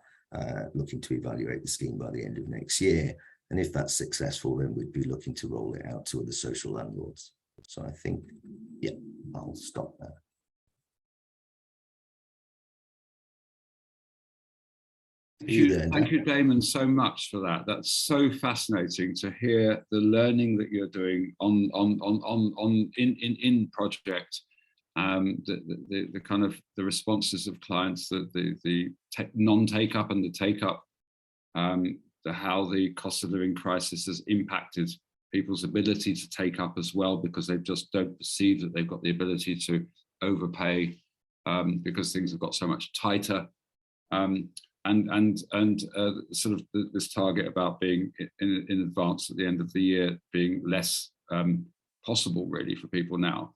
looking to evaluate the scheme by the end of next year. And if that's successful, then we'd be looking to roll it out to other social landlords. So I think, yeah, I'll stop there. Thank you, Damon, so much for that. That's so fascinating to hear the learning that you're doing in project, the kind of the responses of clients, the non-take up and the take up, how the cost of living crisis has impacted people's ability to take up as well, because they just don't perceive that they've got the ability to overpay because things have got so much tighter. And sort of this target about being in advance at the end of the year being less possible really for people now.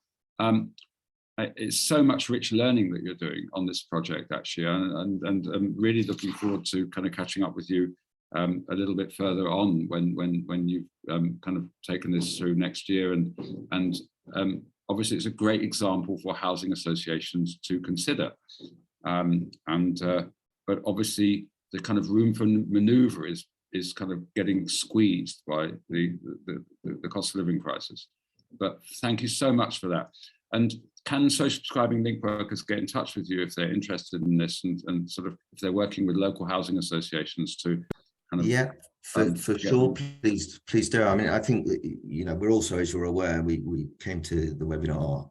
It's so much rich learning that you're doing on this project actually, and I'm really looking forward to kind of catching up with you a little bit further on when you've kind of taken this through next year, and obviously it's a great example for housing associations to consider, but obviously the kind of room for maneuver is kind of getting squeezed by the cost of living crisis. But thank you so much for that. And can social prescribing link workers get in touch with you if they're interested in this, and sort of if they're working with local housing associations to kind of for sure, please do. I mean, I think that, you know, we're also, as you're aware, we came to the webinar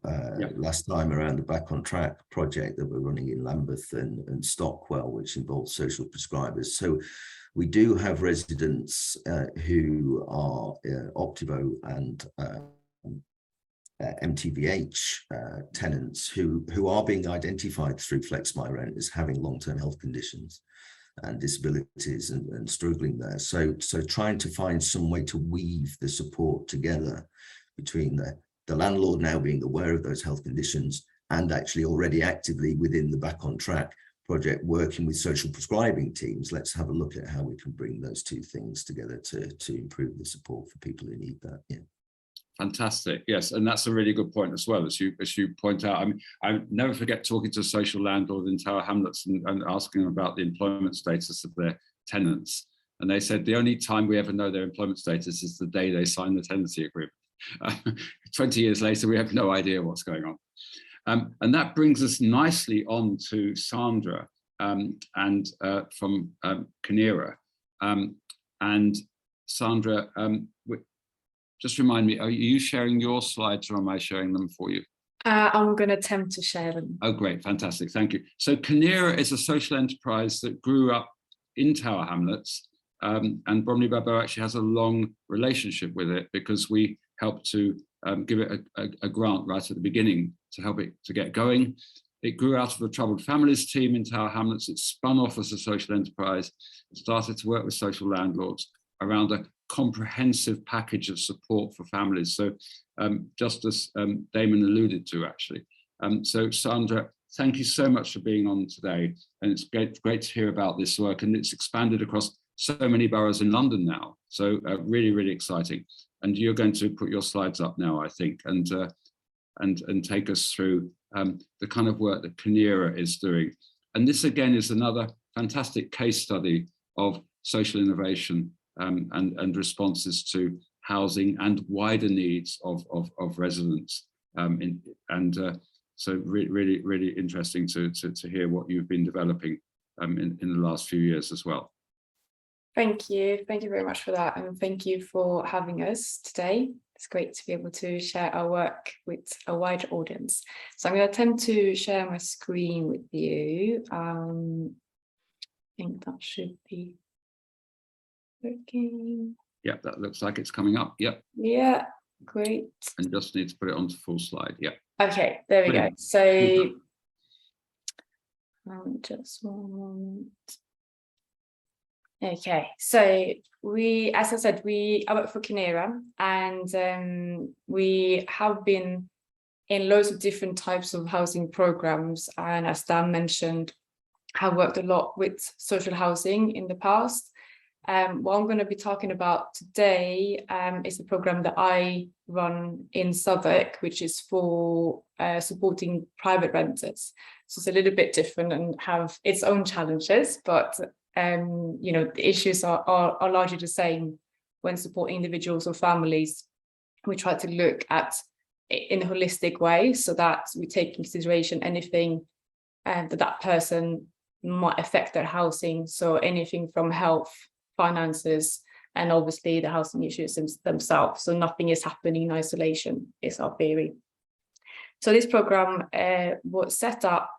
last time around the Back on Track project that we're running in Lambeth and Stockwell, which involves social prescribers. So we do have residents who are Optivo and MTBH tenants who are being identified through FlexMyRent as having long-term health conditions and disabilities and struggling there. So trying to find some way to weave the support together between the landlord now being aware of those health conditions and actually already actively within the Back on Track project working with social prescribing teams. Let's have a look at how we can bring those two things together to improve the support for people who need that. Yeah. Fantastic. Yes, and that's a really good point as well, as you point out. I mean, I never forget talking to a social landlord in Tower Hamlets and asking them about the employment status of their tenants. And they said the only time we ever know their employment status is the day they sign the tenancy agreement. 20 years later, we have no idea what's going on. And that brings us nicely on to Sandra and from Kineara. And Sandra, just remind me, are you sharing your slides or am I sharing them for you? I'm going to attempt to share them. Oh, great. Fantastic. Thank you. So Kineara is a social enterprise that grew up in Tower Hamlets, and Bromley Babbo actually has a long relationship with it because we helped to give it a grant right at the beginning to help it to get going. It grew out of the Troubled Families team in Tower Hamlets. It spun off as a social enterprise, started to work with social landlords around a comprehensive package of support for families. So just as Damon alluded to, actually. So Sandra, thank you so much for being on today. And it's great to hear about this work, and it's expanded across so many boroughs in London now. So really, really exciting. And you're going to put your slides up now, I think, and take us through the kind of work that Kineara is doing. And this again is another fantastic case study of social innovation and responses to housing and wider needs of residents. So really, really interesting to hear what you've been developing in the last few years as well. Thank you very much for that, and thank you for having us today. It's great to be able to share our work with a wider audience. So I'm going to attempt to share my screen with you. I think that should be working. Yeah, that looks like it's coming up. Yep. Yeah, great. And just need to put it onto full slide. Yeah. Okay, there we go. So Just one moment. Okay, so as I said, I work for Kineara, and we have been in loads of different types of housing programs. And as Dan mentioned, have worked a lot with social housing in the past. What I'm going to be talking about today is a program that I run in Southwark, which is for supporting private renters. So it's a little bit different and have its own challenges, but the issues are largely the same when supporting individuals or families. We try to look at it in a holistic way so that we take in consideration anything that person might affect their housing. So anything from health, finances, and obviously the housing issues themselves. So nothing is happening in isolation, is our theory. So this program was set up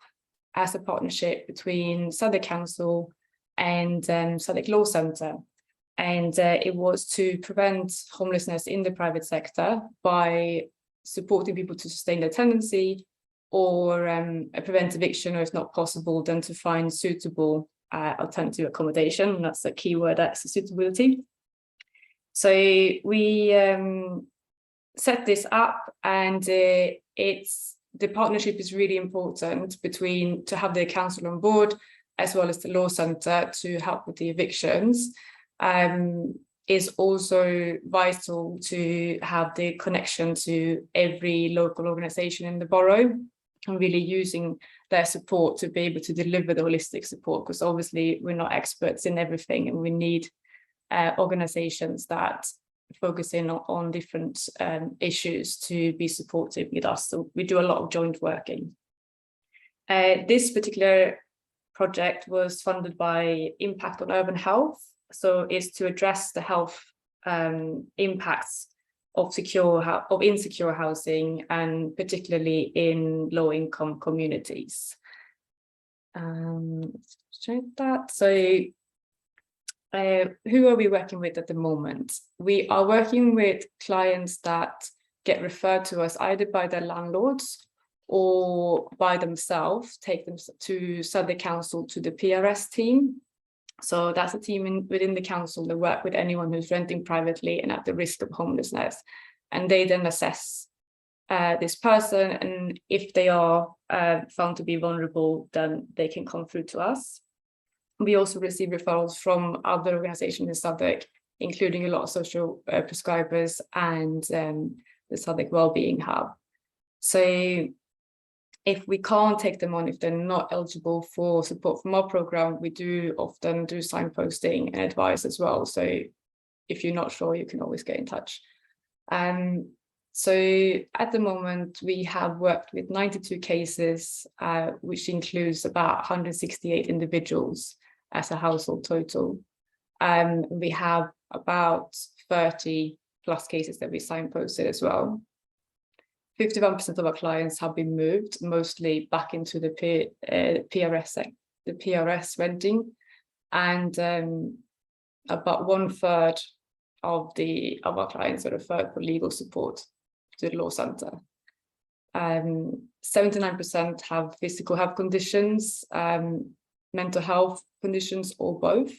as a partnership between Southwark Council and Southwark Law Centre. And it was to prevent homelessness in the private sector by supporting people to sustain their tenancy, or prevent eviction, or if not possible, then to find suitable alternative accommodation. And that's a key word, that's suitability. So we set this up, and the partnership is really important to have the council on board as well as the law centre to help with the evictions. Is also vital to have the connection to every local organisation in the borough, and really using their support to be able to deliver the holistic support, because obviously we're not experts in everything, and we need organisations that focus in on different issues to be supportive with us. So we do a lot of joint working. This particular project was funded by Impact on Urban Health. So it's to address the health impacts of insecure housing, and particularly in low-income communities. So who are we working with at the moment? We are working with clients that get referred to us either by their landlords or by themselves, take them to Southwark Council, to the PRS team. So that's a team within the council that work with anyone who's renting privately and at the risk of homelessness. And they then assess this person, and if they are found to be vulnerable, then they can come through to us. We also receive referrals from other organisations in Southwark, including a lot of social prescribers and the Southwark Wellbeing Hub. So if we can't take them on, if they're not eligible for support from our programme, we do often do signposting and advice as well. So if you're not sure, you can always get in touch. So at the moment, we have worked with 92 cases, which includes about 168 individuals as a household total. We have about 30 plus cases that we signposted as well. 51% of our clients have been moved, mostly back into the PRS renting, and about 1/3 of our clients are referred for legal support to the law centre. 79% have physical health conditions, mental health conditions, or both,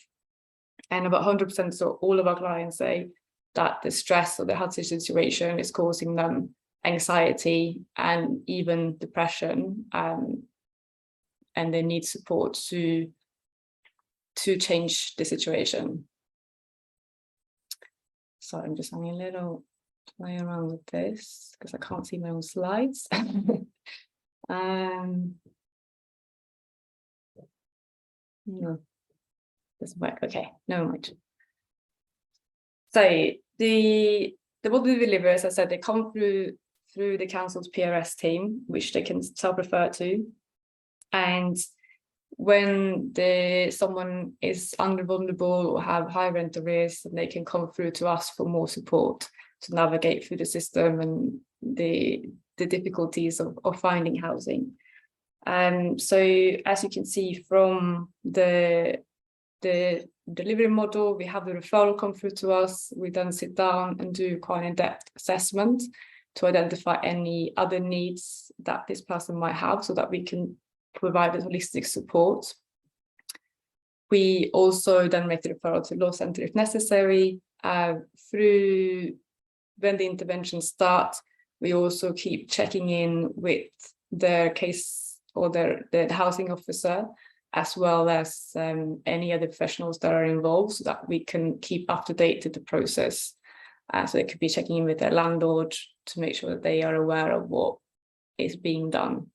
and about 100%, so all of our clients say that the stress of the health situation is causing them anxiety and even depression, and they need support to change the situation. So I'm just having a little play around with this because I can't see my own slides. No, doesn't work. Okay, never mind. So what we deliver, as I said, they come through the council's PRS team, which they can self-refer to. And when someone is vulnerable or have high rent arrears, then they can come through to us for more support to navigate through the system and the difficulties of finding housing. So as you can see from the delivery model, we have the referral come through to us. We then sit down and do quite an in-depth assessment to identify any other needs that this person might have, so that we can provided holistic support. We also then make the referral to law centre if necessary. Through when the interventions start, we also keep checking in with their case or the housing officer, as well as any other professionals that are involved, so that we can keep up to date with the process. So they could be checking in with their landlord to make sure that they are aware of what is being done.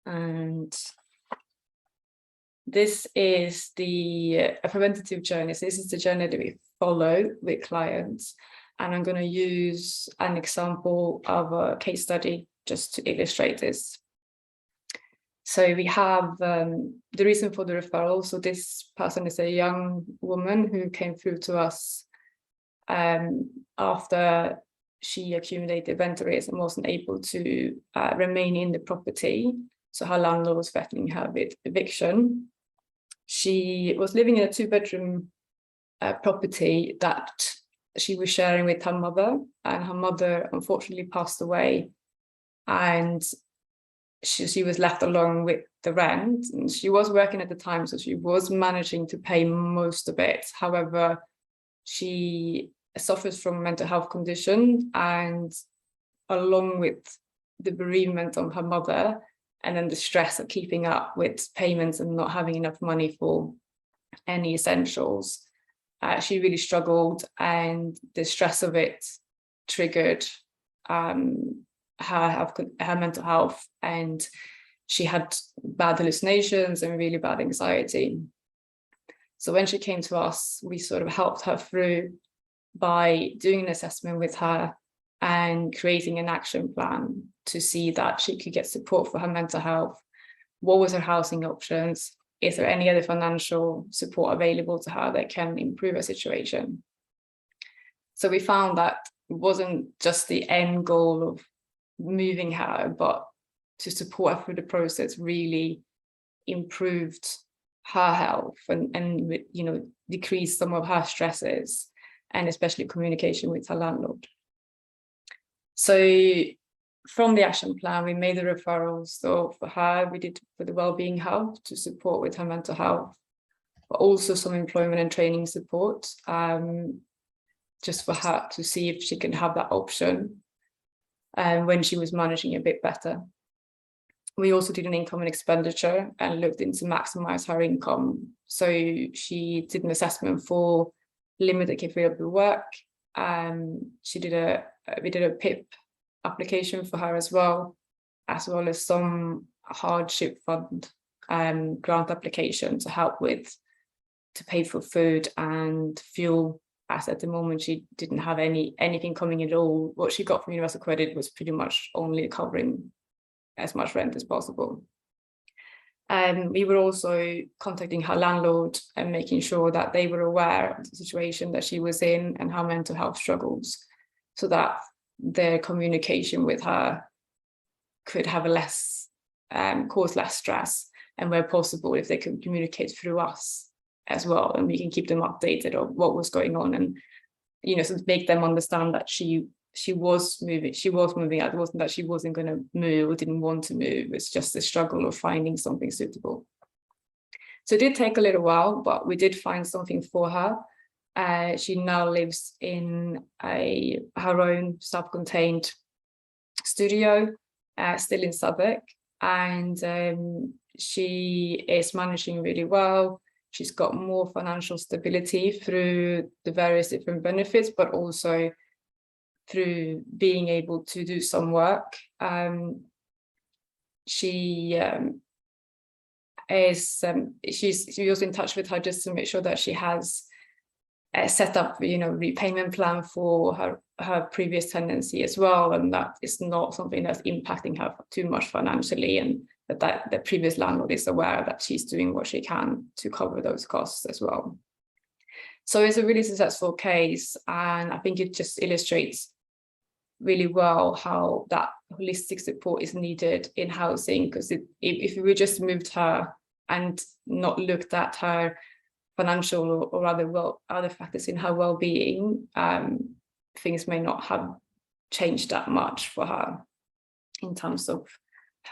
And this is a preventative journey. So this is the journey that we follow with clients. And I'm going to use an example of a case study just to illustrate this. So we have the reason for the referral. So this person is a young woman who came through to us after she accumulated rent arrears and wasn't able to remain in the property. So her landlord was threatening her with eviction. She was living in a 2-bedroom property that she was sharing with her mother, and her mother unfortunately passed away, and she was left alone with the rent. And she was working at the time, so she was managing to pay most of it. However, she suffers from a mental health condition, and along with the bereavement of her mother, and then the stress of keeping up with payments and not having enough money for any essentials, she really struggled, and the stress of it triggered her mental health, and she had bad hallucinations and really bad anxiety. So when she came to us, we sort of helped her through by doing an assessment with her and creating an action plan to see that she could get support for her mental health. What was her housing options? Is there any other financial support available to her that can improve her situation? So we found that it wasn't just the end goal of moving her, but to support her through the process really improved her health and decreased some of her stresses, and especially communication with her landlord. So from the action plan, we made the referrals. So for her, we did for the wellbeing help to support with her mental health, but also some employment and training support, just for her to see if she can have that option when she was managing a bit better. We also did an income and expenditure and looked into maximize her income. So she did an assessment for limited capability work. We did a PIP application for her as well as some hardship fund grant application to help to pay for food and fuel, as at the moment she didn't have anything coming at all. What she got from Universal Credit was pretty much only covering as much rent as possible. We were also contacting her landlord and making sure that they were aware of the situation that she was in and her mental health struggles, so that their communication with her could have cause less stress, and where possible, if they could communicate through us as well, and we can keep them updated of what was going on, and so to make them understand that she was moving out. It wasn't that she wasn't going to move or didn't want to move. It's just the struggle of finding something suitable. So it did take a little while, but we did find something for her. She now lives in her own self-contained studio, still in Southwark, and she is managing really well. She's got more financial stability through the various different benefits, but also through being able to do some work. She's also in touch with her just to make sure that she has set up, repayment plan for her previous tenancy as well, and that is not something that's impacting her too much financially, and that the previous landlord is aware that she's doing what she can to cover those costs as well. So it's a really successful case, and I think it just illustrates really well how that holistic support is needed in housing, because if we just moved her and not looked at her financial or other factors in her well-being, things may not have changed that much for her in terms of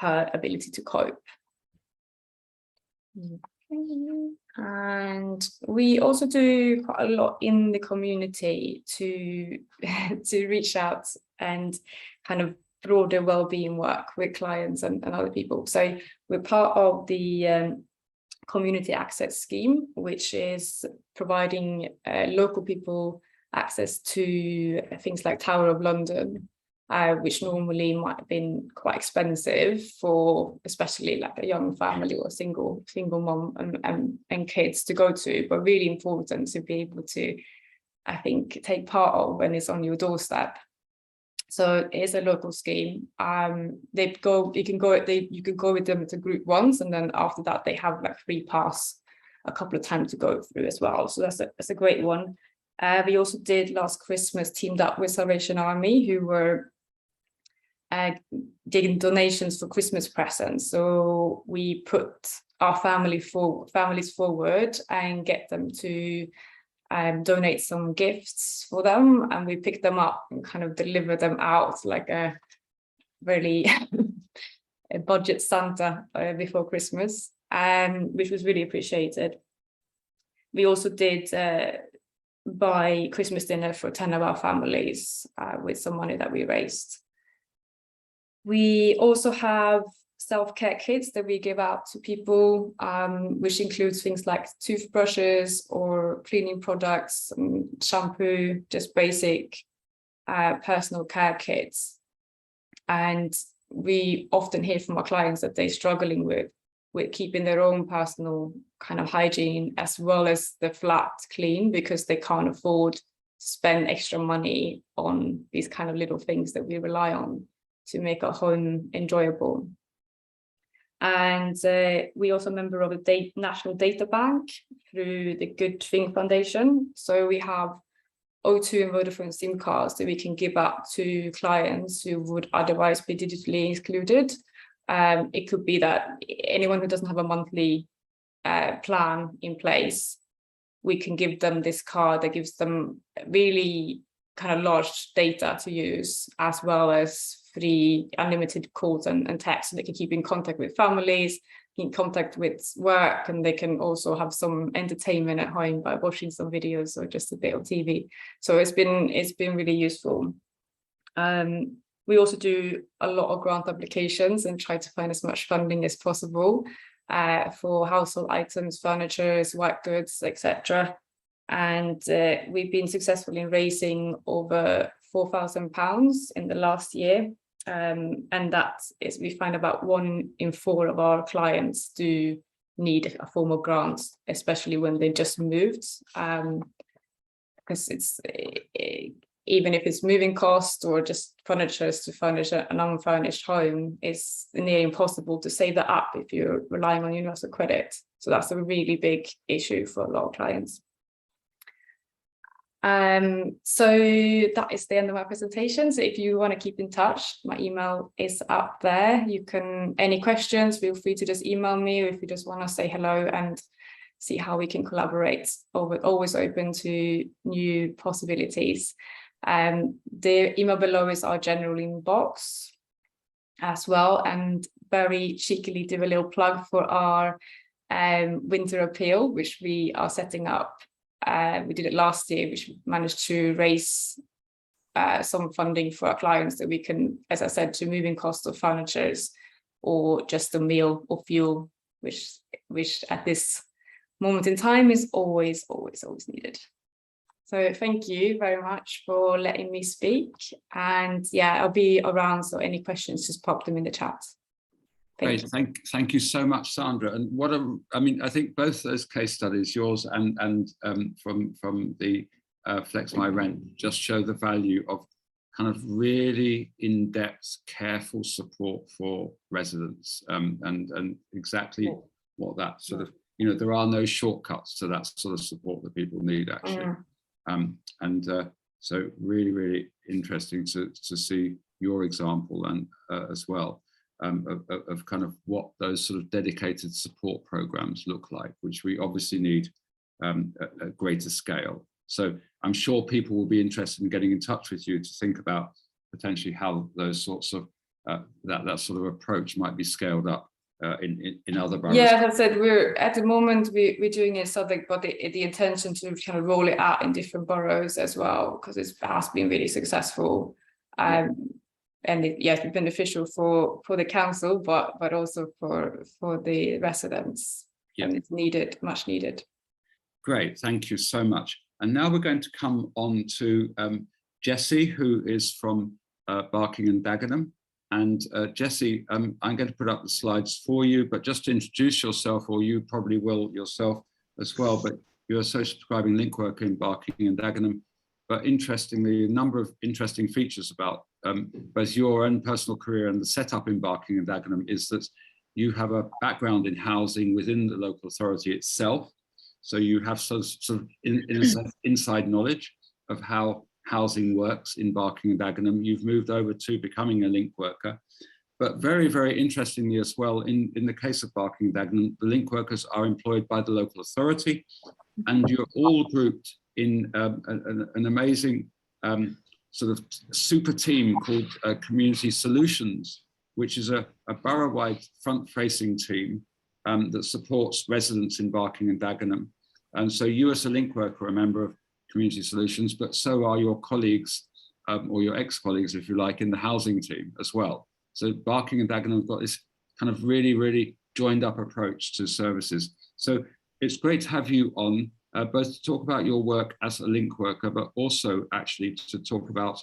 her ability to cope. And we also do quite a lot in the community to reach out and kind of broader well-being work with clients and other people. So we're part of the community access scheme, which is providing local people access to things like Tower of London, which normally might have been quite expensive for especially like a young family or single mom and kids to go to, but really important to be able to, I think, take part of when it's on your doorstep. So it is a local scheme. You can go with them to group once, and then after that they have like free pass a couple of times to go through as well. So that's a great one. We also did last Christmas, teamed up with Salvation Army, who were getting donations for Christmas presents. So we put our families forward and get them to donate some gifts for them, and we pick them up and kind of deliver them out like a really a budget Santa before Christmas, which was really appreciated. We also did buy Christmas dinner for 10 of our families with some money that we raised. We also have self-care kits that we give out to people, which includes things like toothbrushes or cleaning products, shampoo, just basic personal care kits. And we often hear from our clients that they're struggling with keeping their own personal kind of hygiene as well as the flat clean, because they can't afford to spend extra money on these kind of little things that we rely on to make our home enjoyable. And we also a member of the National Data Bank through the Good Thing Foundation. So we have O2 and Vodafone SIM cards that we can give out to clients who would otherwise be digitally excluded. It could be that anyone who doesn't have a monthly plan in place, we can give them this card that gives them really kind of large data to use, as well as free unlimited calls and texts, so they can keep in contact with families, in contact with work, and they can also have some entertainment at home by watching some videos or just a bit of TV. So it's been really useful. We also do a lot of grant applications and try to find as much funding as possible for household items, furniture, white goods, etc. And we've been successful in raising over £4,000 in the last year. And that is, we find about 1 in 4 of our clients do need a form of grant, especially when they just moved, because it's even if it's moving cost or just furniture to furnish an unfurnished home, it's near impossible to save that up if you're relying on universal credit. So that's a really big issue for a lot of clients. So that is the end of my presentation. So if you want to keep in touch, my email is up there. You can, any questions, feel free to just email me, or if you just want to say hello and see how we can collaborate. Always open to new possibilities. The email below is our general inbox as well, and very cheekily do a little plug for our winter appeal, which we are setting up. We did it last year, which managed to raise some funding for our clients that we can, as I said, to moving cost of furniture or just a meal or fuel, which at this moment in time is always needed. So thank you very much for letting me speak. And yeah, I'll be around, so any questions, just pop them in the chat. Great, thank you so much, Sandra. And I think both those case studies, yours and from the FlexMyRent, just show the value of kind of really in-depth, careful support for residents, and exactly what that sort of, there are no shortcuts to that sort of support that people need, actually. So really, really interesting to see your example and as well. Of kind of what those sort of dedicated support programs look like, which we obviously need at a greater scale. So I'm sure people will be interested in getting in touch with you to think about potentially how those sorts of that sort of approach might be scaled up in other boroughs. Yeah, as I said, we're at the moment we're doing it in Southwark, but the intention to kind of roll it out in different boroughs as well, because it has been really successful. And it's beneficial for the council, but also for the residents. Yeah. And it's needed, much needed. Great, thank you so much. And now we're going to come on to Jessie, who is from Barking and Dagenham. And Jessie, I'm going to put up the slides for you, but just to introduce yourself, or you probably will yourself as well, but you're a social prescribing link worker in Barking and Dagenham. But interestingly, a number of interesting features about both your own personal career and the setup in Barking and Dagenham is that you have a background in housing within the local authority itself. So you have sort of in a sense, inside knowledge of how housing works in Barking and Dagenham. You've moved over to becoming a link worker. But very, very interestingly as well, in the case of Barking and Dagenham, the link workers are employed by the local authority, and you're all grouped in an amazing sort of super team called Community Solutions, which is a borough-wide front-facing team that supports residents in Barking and Dagenham. And so you as a link worker are a member of Community Solutions, but so are your colleagues or your ex-colleagues, if you like, in the housing team as well. So Barking and Dagenham have got this kind of really, really joined up approach to services. So it's great to have you on, both to talk about your work as a link worker, but also actually to talk about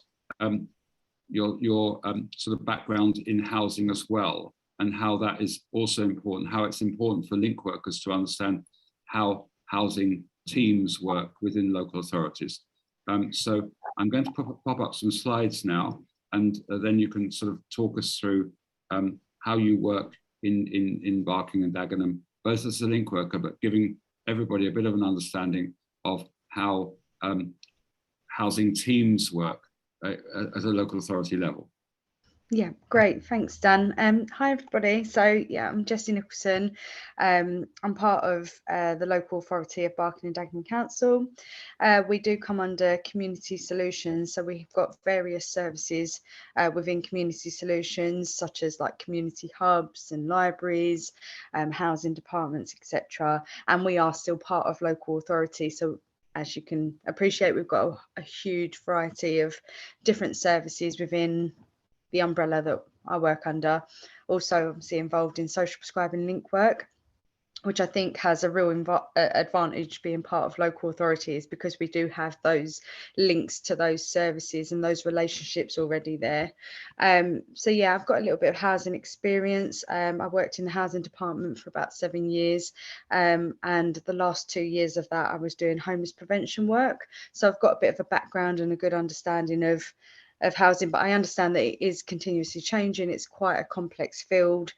your sort of background in housing as well, and how that is also important, how it's important for link workers to understand how housing teams work within local authorities. So I'm going to pop up some slides now, and then you can sort of talk us through how you work in Barking and Dagenham, both as a link worker, but giving everybody a bit of an understanding of how housing teams work at a local authority level. Yeah, great. Thanks, Dan. Hi, everybody. So, yeah, I'm Jessie Nicholson. I'm part of the local authority of Barking and Dagenham Council. We do come under Community Solutions. So we've got various services within Community Solutions, such as like community hubs and libraries, housing departments, etc. And we are still part of local authority. So as you can appreciate, we've got a huge variety of different services within the umbrella that I work under. Also obviously involved in social prescribing link work, which I think has a real advantage being part of local authorities, because we do have those links to those services and those relationships already there. So yeah, I've got a little bit of housing experience. I worked in the housing department for about 7 years, and the last 2 years of that I was doing homeless prevention work. So I've got a bit of a background and a good understanding of housing, but I understand that it is continuously changing. It's quite a complex field.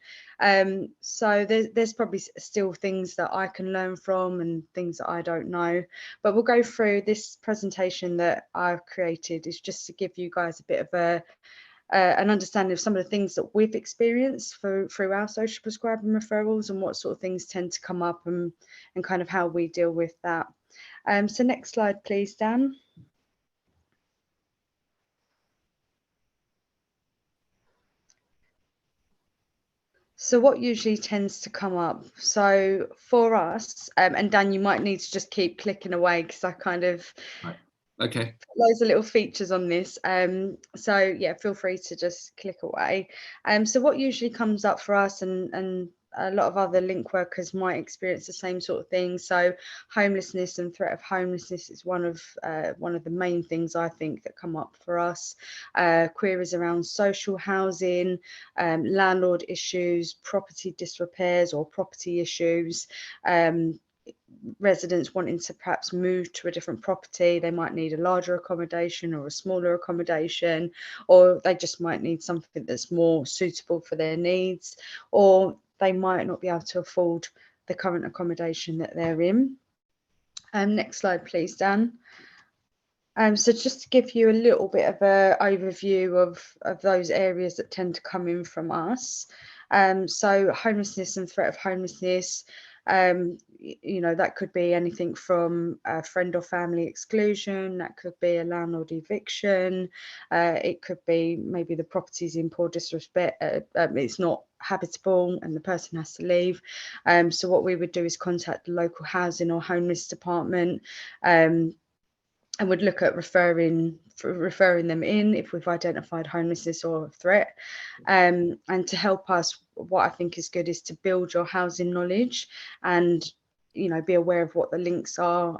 So there's probably still things that I can learn from and things that I don't know. But we'll go through this presentation that I've created is just to give you guys a bit of an understanding of some of the things that we've experienced through our social prescribing referrals, and what sort of things tend to come up, and kind of how we deal with that. So next slide, please, Dan. So what usually tends to come up? So for us, and Dan, you might need to just keep clicking away, because I kind of okay, loads of little features on this. So yeah, feel free to just click away. So what usually comes up for us, and a lot of other link workers might experience the same sort of thing. So homelessness and threat of homelessness is one of the main things I think that come up for us. Queries around social housing, landlord issues, property disrepairs or property issues, residents wanting to perhaps move to a different property. They might need a larger accommodation or a smaller accommodation, or they just might need something that's more suitable for their needs, or they might not be able to afford the current accommodation that they're in. Next slide, please, Dan. So just to give you a little bit of an overview of those areas that tend to come in from us. So homelessness and threat of homelessness. You know, that could be anything from a friend or family exclusion, that could be a landlord eviction, it could be maybe the property's in poor disrepair, it's not habitable and the person has to leave. So what we would do is contact the local housing or homeless department, and would look at referring them in if we've identified homelessness or a threat. And to help us, what I think is good is to build your housing knowledge and, you know, be aware of what the links are,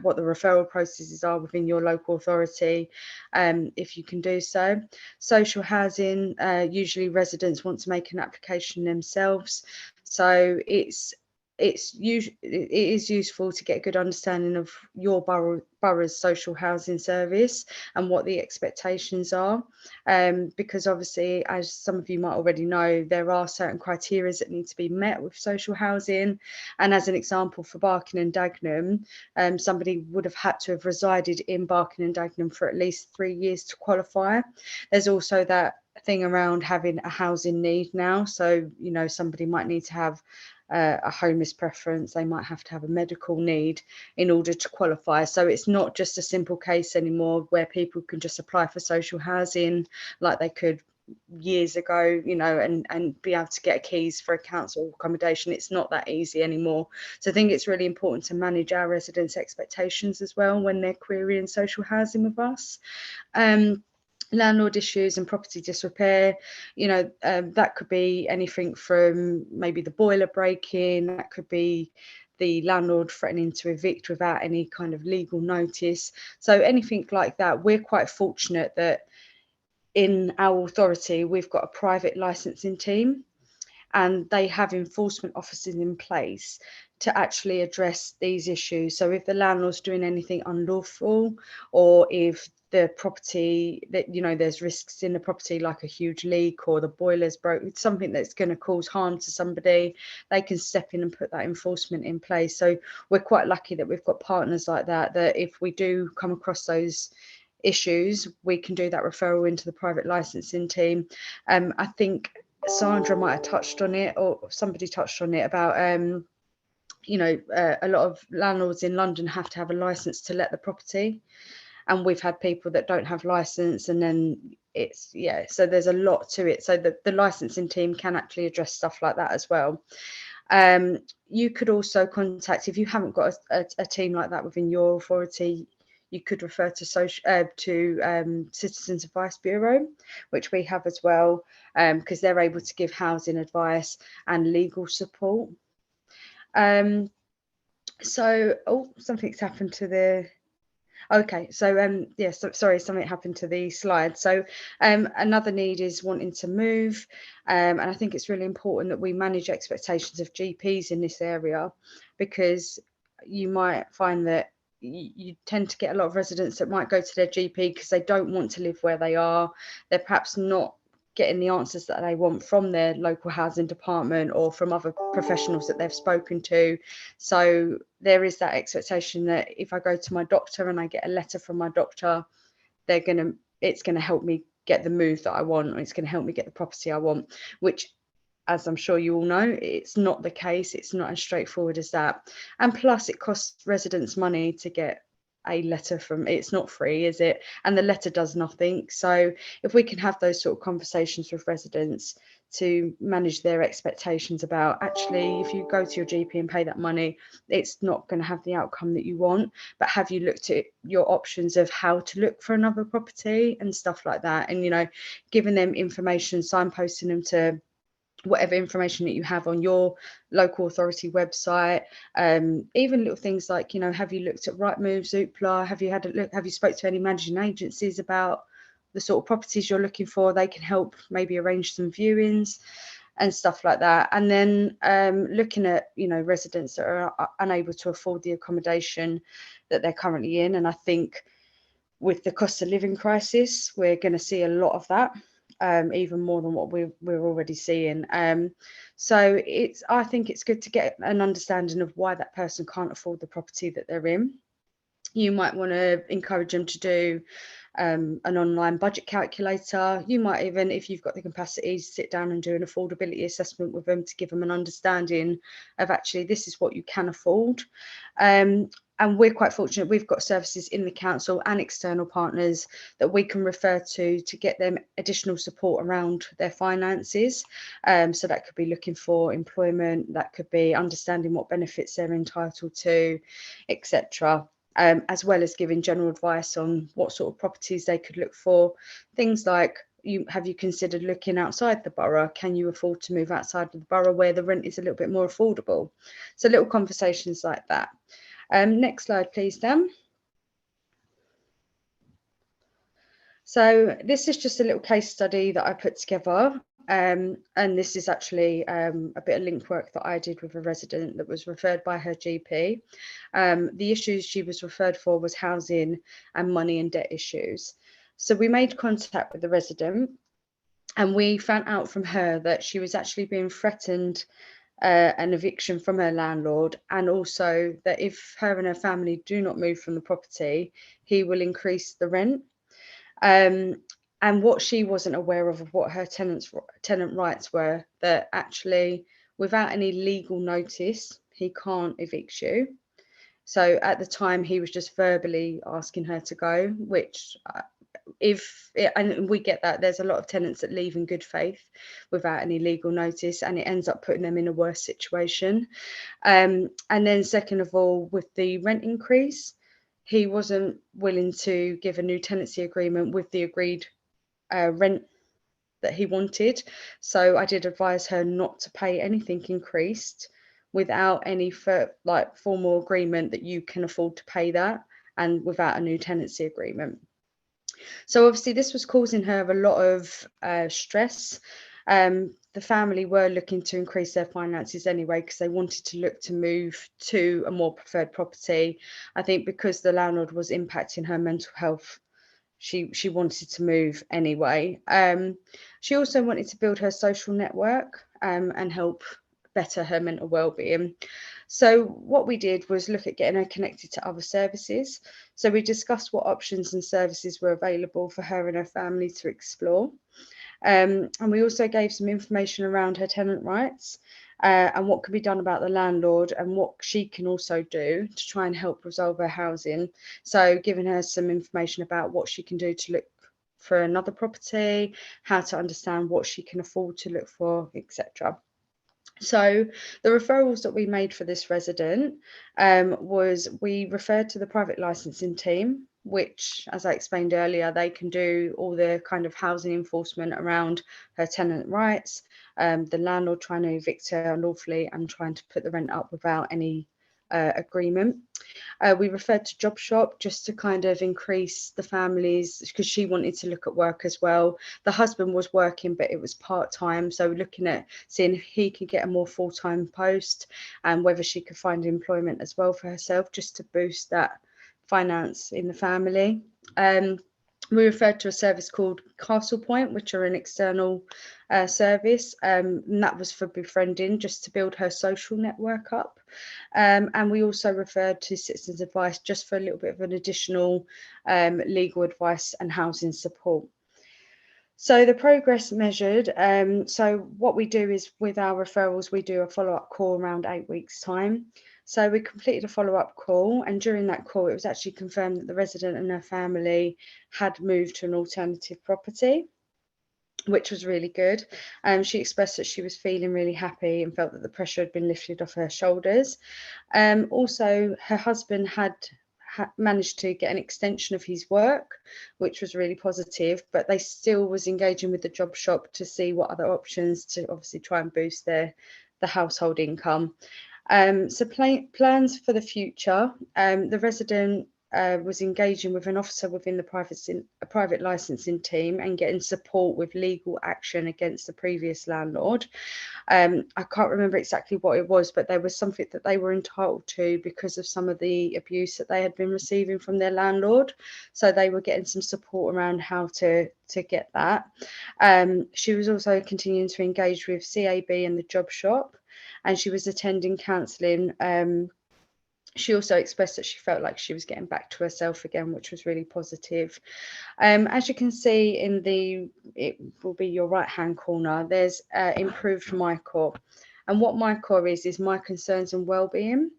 what the referral processes are within your local authority, if you can do so. Social housing, usually residents want to make an application themselves, so it is useful to get a good understanding of your borough's social housing service and what the expectations are, because obviously, as some of you might already know, there are certain criteria that need to be met with social housing. And as an example, for Barking and Dagenham, somebody would have had to have resided in Barking and Dagenham for at least 3 years to qualify. There's also that thing around having a housing need now, so you know, somebody might need to have a homeless preference, they might have to have a medical need in order to qualify. So it's not just a simple case anymore where people can just apply for social housing like they could years ago, you know, and be able to get keys for a council accommodation. It's not that easy anymore. So I think it's really important to manage our residents' expectations as well when they're querying social housing with us. Landlord issues and property disrepair, you know, that could be anything from maybe the boiler breaking, that could be the landlord threatening to evict without any kind of legal notice. So anything like that. We're quite fortunate that in our authority we've got a private licensing team, and they have enforcement officers in place to actually address these issues. So if the landlord's doing anything unlawful, or if the property that, you know, there's risks in the property like a huge leak or the boiler's broke, it's something that's going to cause harm to somebody, they can step in and put that enforcement in place. So we're quite lucky that we've got partners like that, that if we do come across those issues, we can do that referral into the private licensing team. I think Sandra might have touched on it, or somebody touched on it about you know, a lot of landlords in London have to have a license to let the property, and we've had people that don't have license, and then it's, yeah, so there's a lot to it. So the licensing team can actually address stuff like that as well. You could also contact, if you haven't got a team like that within your authority, you could refer to Citizens Advice Bureau, which we have as well, because they're able to give housing advice and legal support. So, oh, something's happened to the, okay, so yes, sorry, something happened to the slide. So another need is wanting to move, and I think it's really important that we manage expectations of GPs in this area, because you might find that you tend to get a lot of residents that might go to their GP because they don't want to live where they are. They're perhaps not getting the answers that they want from their local housing department or from other professionals that they've spoken to. So there is that expectation that if I go to my doctor and I get a letter from my doctor, it's going to help me get the move that I want, or it's going to help me get the property I want, which, as I'm sure you all know, it's not the case. It's not as straightforward as that. And plus, it costs residents money to get a letter from, it's not free, is it? And the letter does nothing. So if we can have those sort of conversations with residents to manage their expectations about, actually, if you go to your GP and pay that money, it's not going to have the outcome that you want, but have you looked at your options of how to look for another property and stuff like that? And, you know, giving them information, signposting them to whatever information that you have on your local authority website, even little things like, you know, have you looked at Rightmove, Zoopla, have you had a look, have you spoke to any managing agencies about the sort of properties you're looking for? They can help maybe arrange some viewings and stuff like that. And then looking at, you know, residents that are unable to afford the accommodation that they're currently in. And I think with the cost of living crisis, we're going to see a lot of that. Even more than what we're already seeing. So I think it's good to get an understanding of why that person can't afford the property that they're in. You might want to encourage them to do an online budget calculator. You might even, if you've got the capacity, sit down and do an affordability assessment with them to give them an understanding of actually this is what you can afford. And we're quite fortunate, we've got services in the council and external partners that we can refer to get them additional support around their finances. So that could be looking for employment, that could be understanding what benefits they're entitled to, etc. As well as giving general advice on what sort of properties they could look for. Things like, have you considered looking outside the borough? Can you afford to move outside of the borough where the rent is a little bit more affordable? So little conversations like that. Next slide, please, Dan. So this is just a little case study that I put together. And this is actually a bit of link work that I did with a resident that was referred by her GP. The issues she was referred for was housing and money and debt issues. So we made contact with the resident and we found out from her that she was actually being threatened an eviction from her landlord, and also that if her and her family do not move from the property, he will increase the rent. And what she wasn't aware of what her tenant rights were, that actually without any legal notice, he can't evict you. So at the time, he was just verbally asking her to go, which and we get that there's a lot of tenants that leave in good faith without any legal notice, and it ends up putting them in a worse situation. And then second of all, with the rent increase, he wasn't willing to give a new tenancy agreement with the agreed rent that he wanted. So I did advise her not to pay anything increased without any formal agreement that you can afford to pay that, and without a new tenancy agreement. So obviously this was causing her a lot of stress. The family were looking to increase their finances anyway because they wanted to look to move to a more preferred property. I think because the landlord was impacting her mental health, she wanted to move anyway. She also wanted to build her social network and help better her mental well-being. So what we did was look at getting her connected to other services. So we discussed what options and services were available for her and her family to explore. And we also gave some information around her tenant rights and what could be done about the landlord and what she can also do to try and help resolve her housing. So giving her some information about what she can do to look for another property, how to understand what she can afford to look for, etc. So the referrals that we made for this resident was we referred to the private licensing team, which, as I explained earlier, they can do all the kind of housing enforcement around her tenant rights, the landlord trying to evict her unlawfully and trying to put the rent up without any agreement. We referred to Job Shop just to kind of increase the families, because she wanted to look at work as well. The husband was working, but it was part-time, so looking at seeing if he could get a more full-time post and whether she could find employment as well for herself, just to boost that finance in the family. We referred to a service called Castle Point, which are an external service, and that was for befriending, just to build her social network up. And we also referred to Citizens Advice just for a little bit of an additional legal advice and housing support. So the progress measured, so what we do is with our referrals, we do a follow-up call around 8 weeks' time. So we completed a follow-up call, and during that call, it was actually confirmed that the resident and her family had moved to an alternative property, which was really good. She expressed that she was feeling really happy and felt that the pressure had been lifted off her shoulders. Also, her husband had managed to get an extension of his work, which was really positive, but they still was engaging with the Job Shop to see what other options to obviously try and boost the household income. So plans for the future, the resident was engaging with an officer within the private licensing team and getting support with legal action against the previous landlord. I can't remember exactly what it was, but there was something that they were entitled to because of some of the abuse that they had been receiving from their landlord. So they were getting some support around how to get that. She was also continuing to engage with CAB and the Job Shop, and she was attending counselling She also expressed that she felt like she was getting back to herself again, which was really positive. As you can see in it will be your right hand corner, there's improved MyCore. And what MyCore is my concerns and well-being.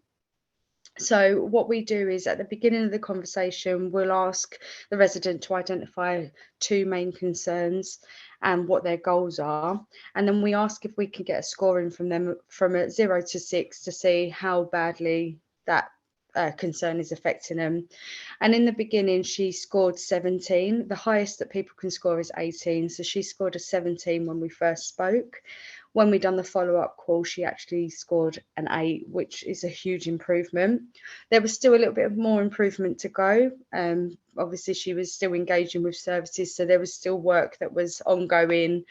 So what we do is at the beginning of the conversation, we'll ask the resident to identify 2 main concerns and what their goals are. And then we ask if we can get a scoring from them from a 0 to 6 to see how badly that concern is affecting them. And in the beginning, she scored 17. The highest that people can score is 18. So she scored a 17 when we first spoke. When we done the follow-up call, she actually scored an 8, which is a huge improvement. There was still a little bit of more improvement to go. Obviously, she was still engaging with services, so there was still work that was ongoing.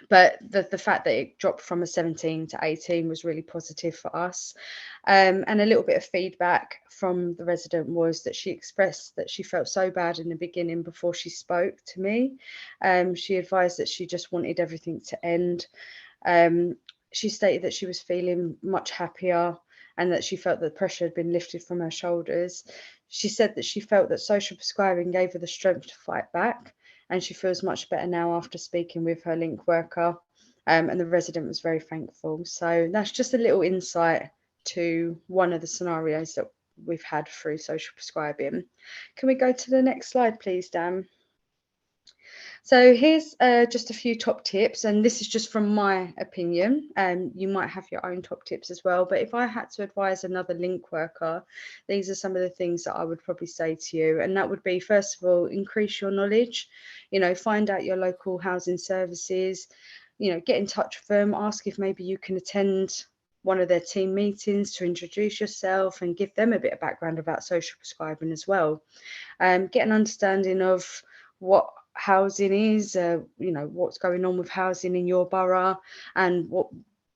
But the fact that it dropped from a 17 to 18 was really positive for us. And a little bit of feedback from the resident was that she expressed that she felt so bad in the beginning before she spoke to me. She advised that she just wanted everything to end. She stated that she was feeling much happier and that she felt that the pressure had been lifted from her shoulders. She said that she felt that social prescribing gave her the strength to fight back, and she feels much better now after speaking with her link worker, and the resident was very thankful. So that's just a little insight to one of the scenarios that we've had through social prescribing. Can we go to the next slide, please, Dan? So here's just a few top tips, and this is just from my opinion. You might have your own top tips as well, but if I had to advise another link worker, these are some of the things that I would probably say to you. And that would be, first of all, increase your knowledge, find out your local housing services, get in touch with them, ask if maybe you can attend one of their team meetings to introduce yourself and give them a bit of background about social prescribing as well. Get an understanding of what housing is, what's going on with housing in your borough, and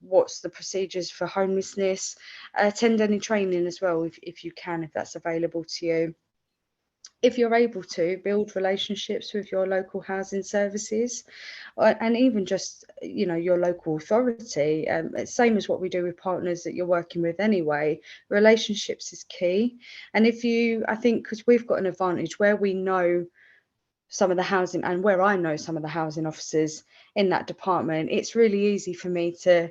what's the procedures for homelessness. Attend any training as well if you can, if that's available to you. If you're able to, build relationships with your local housing services, and even just your local authority. Same as what we do with partners that you're working with anyway. Relationships is key. And I think because we've got an advantage where we know some of the housing, and where I know some of the housing officers in that department, it's really easy for me to,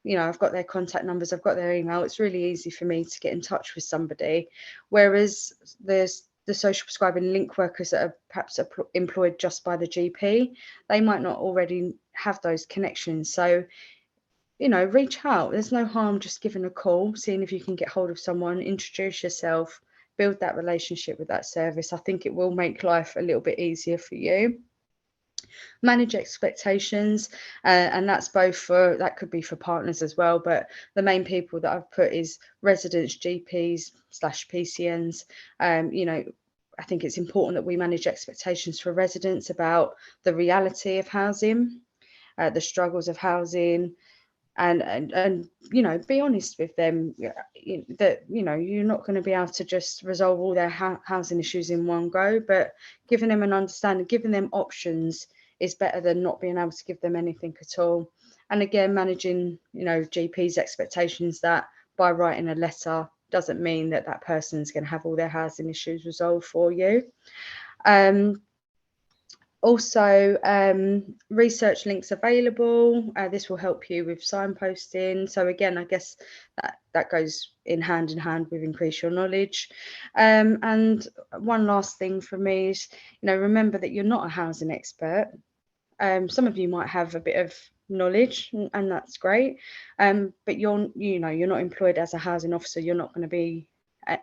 I've got their contact numbers, I've got their email. It's really easy for me to get in touch with somebody. Whereas there's the social prescribing link workers that are perhaps employed just by the GP, they might not already have those connections. So, reach out. There's no harm just giving a call, seeing if you can get hold of someone, introduce yourself, build that relationship with that service. I think it will make life a little bit easier for you. Manage expectations, and that's that could be for partners as well, but the main people that I've put is residents, GPs / PCNs. I think it's important that we manage expectations for residents about the reality of housing, the struggles of housing, and be honest with them that you're not going to be able to just resolve all their housing issues in one go, but giving them an understanding, giving them options is better than not being able to give them anything at all. And again, managing GP's expectations that by writing a letter doesn't mean that that person's going to have all their housing issues resolved for you. Also, research links available. This will help you with signposting. So again, I guess that goes in hand with increase your knowledge. And one last thing for me is, remember that you're not a housing expert. Some of you might have a bit of knowledge, and that's great. But you're not employed as a housing officer. You're not going to be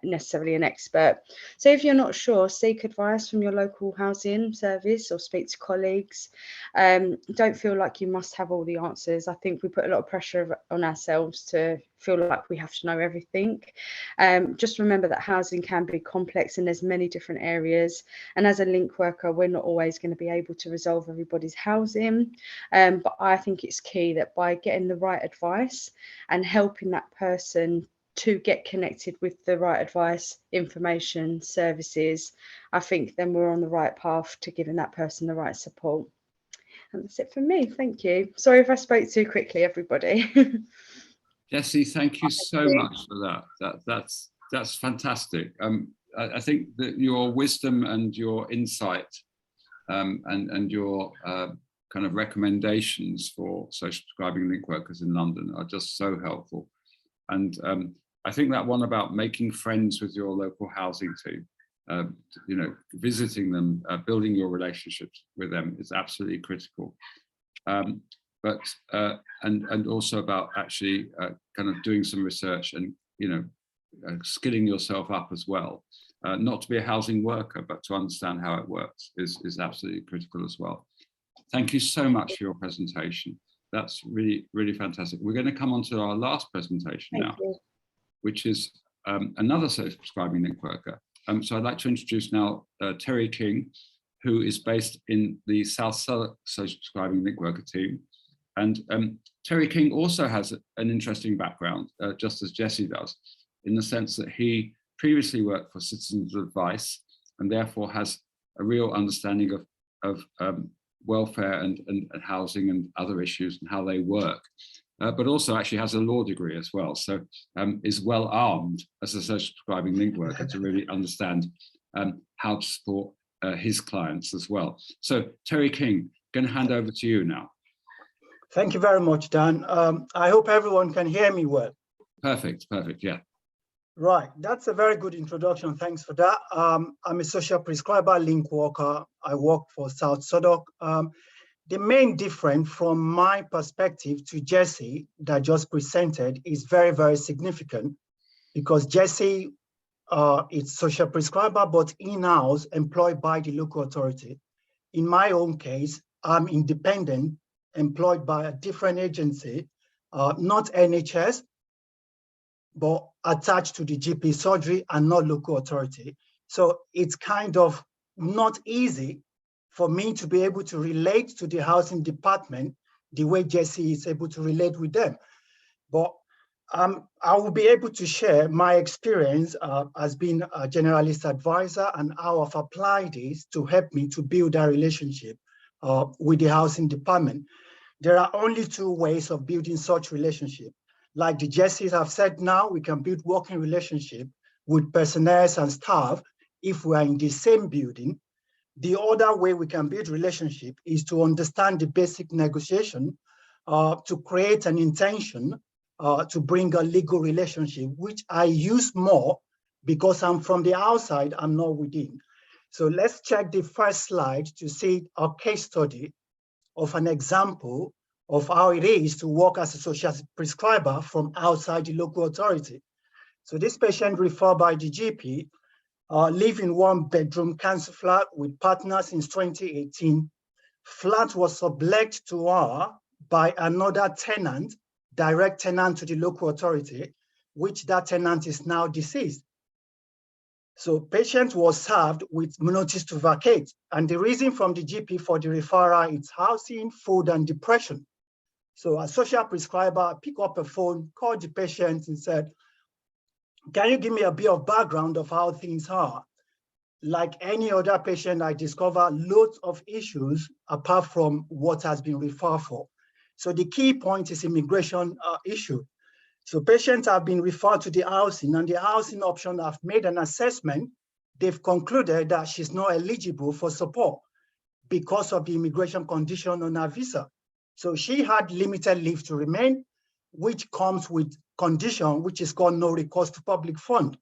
necessarily an expert. So if you're not sure, seek advice from your local housing service or speak to colleagues. Don't feel like you must have all the answers. I think we put a lot of pressure on ourselves to feel like we have to know everything. Just remember that housing can be complex and there's many different areas, and as a link worker we're not always going to be able to resolve everybody's housing, but I think it's key that by getting the right advice and helping that person to get connected with the right advice, information, services, I think then we're on the right path to giving that person the right support. And that's it from me. Thank you. Sorry if I spoke too quickly, everybody. Jesse, thank you so much for that. That's fantastic. I think that your wisdom and your insight and your kind of recommendations for social prescribing link workers in London are just so helpful. And I think that one about making friends with your local housing team, you know, visiting them, building your relationships with them is absolutely critical. But also about actually kind of doing some research and, you know, skilling yourself up as well. Not to be a housing worker, but to understand how it works is absolutely critical as well. Thank you so much for your presentation. That's really, really fantastic. We're going to come on to our last presentation now, which is another social prescribing link worker. So I'd like to introduce now Terry King, who is based in the Southwark social prescribing link worker team. And Terry King also has an interesting background, just as Jesse does, in the sense that he previously worked for Citizens Advice and therefore has a real understanding of welfare and housing and other issues and how they work, but also actually has a law degree as well. So is well armed as a social prescribing link worker to really understand how to support his clients as well. So Terry King, going to hand over to you now. Thank you very much, Dan. I hope everyone can hear me well. Perfect, yeah. Right, that's a very good introduction. Thanks for that. I'm a social prescriber link worker. I work for Southwark. The main difference from my perspective to Jesse that just presented is very, very significant, because Jesse is social prescriber, but in-house employed by the local authority. In my own case, I'm independent, employed by a different agency, not NHS, but attached to the GP surgery and not local authority. So it's kind of not easy for me to be able to relate to the housing department the way Jesse is able to relate with them. But I will be able to share my experience as being a generalist advisor and how I've applied this to help me to build a relationship with the housing department. There are only two ways of building such relationship. Like the Jessies have said now, we can build working relationship with personnel and staff if we are in the same building. The other way we can build relationship is to understand the basic negotiation, to create an intention, to bring a legal relationship, which I use more because I'm from the outside, I'm not within. So let's check the first slide to see a case study of an example of how it is to work as a social prescriber from outside the local authority. So this patient referred by the GP, live in one-bedroom council flat with partners since 2018. Flat was sublet to her by another tenant, direct tenant to the local authority, which that tenant is now deceased. So patient was served with notice to vacate. And the reason from the GP for the referral is housing, food, and depression. So a social prescriber picked up a phone, called the patient and said, can you give me a bit of background of how things are? Like any other patient, I discover loads of issues apart from what has been referred for. So the key point is immigration issue. So patients have been referred to the housing, and the housing option have made an assessment. They've concluded that she's not eligible for support because of the immigration condition on her visa. So she had limited leave to remain, which comes with condition, which is called no recourse to public fund.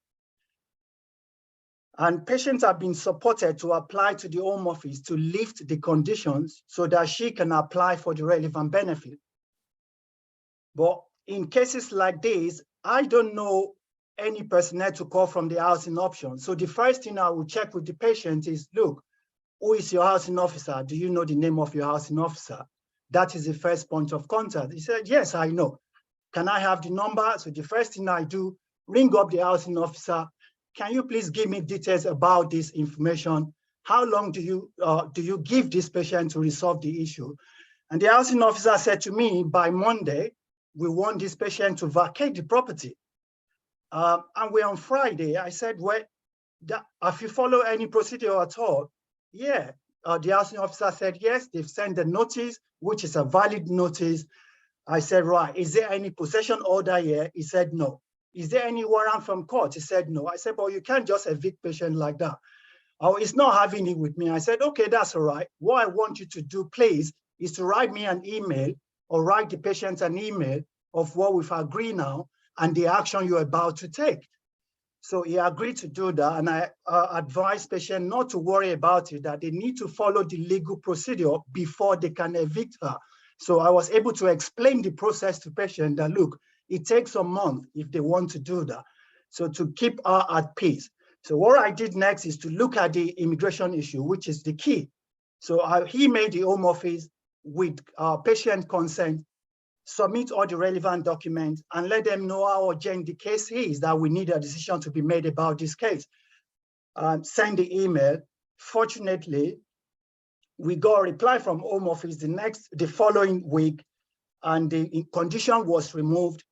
And patients have been supported to apply to the Home Office to lift the conditions so that she can apply for the relevant benefit. But in cases like this, I don't know any personnel to call from the housing option. So the first thing I will check with the patient is, look, who is your housing officer? Do you know the name of your housing officer? That is the first point of contact. He said, yes, I know. Can I have the number? So the first thing I do, ring up the housing officer. Can you please give me details about this information? How long do you give this patient to resolve the issue? And the housing officer said to me, by Monday, we want this patient to vacate the property. And we're on Friday. I said, well, have you followed any procedure at all? Yeah. The housing officer said, yes, they've sent the notice, which is a valid notice. I said, right, is there any possession order here? He said, no. Is there any warrant from court? He said, no. I said, well, you can't just evict patient like that. Oh, he's not having it with me. I said, okay, that's all right. What I want you to do, please, is to write me an email or write the patient an email of what we've agreed now and the action you're about to take. So he agreed to do that, and I advised patient not to worry about it, that they need to follow the legal procedure before they can evict her. So I was able to explain the process to patient that, look, it takes a month if they want to do that. So to keep her at peace. So what I did next is to look at the immigration issue, which is the key. So he made the Home Office with patient consent, submit all the relevant documents, and let them know how urgent the case is, that we need a decision to be made about this case. Send the email. Fortunately, we got a reply from Home Office the following week, and the condition was removed,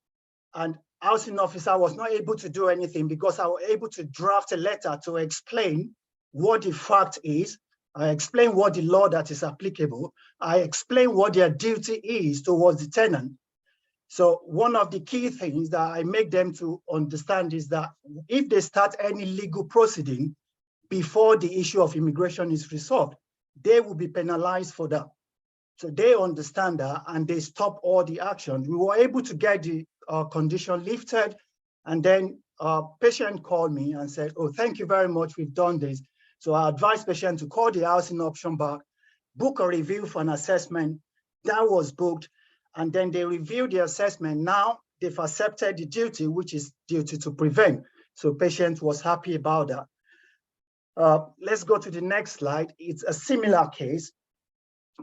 and housing officer was not able to do anything because I was able to draft a letter to explain what the fact is. I explain what the law that is applicable. I explain what their duty is towards the tenant. So one of the key things that I make them to understand is that if they start any legal proceeding before the issue of immigration is resolved, they will be penalized for that. So they understand that and they stop all the action. We were able to get the condition lifted, and then patient called me and said, oh, thank you very much, we've done this. So I advised patient to call the housing option back, book a review for an assessment. That was booked, and then they reviewed the assessment. Now they've accepted the duty, which is duty to prevent. So patient was happy about that. Let's go to the next slide. It's a similar case,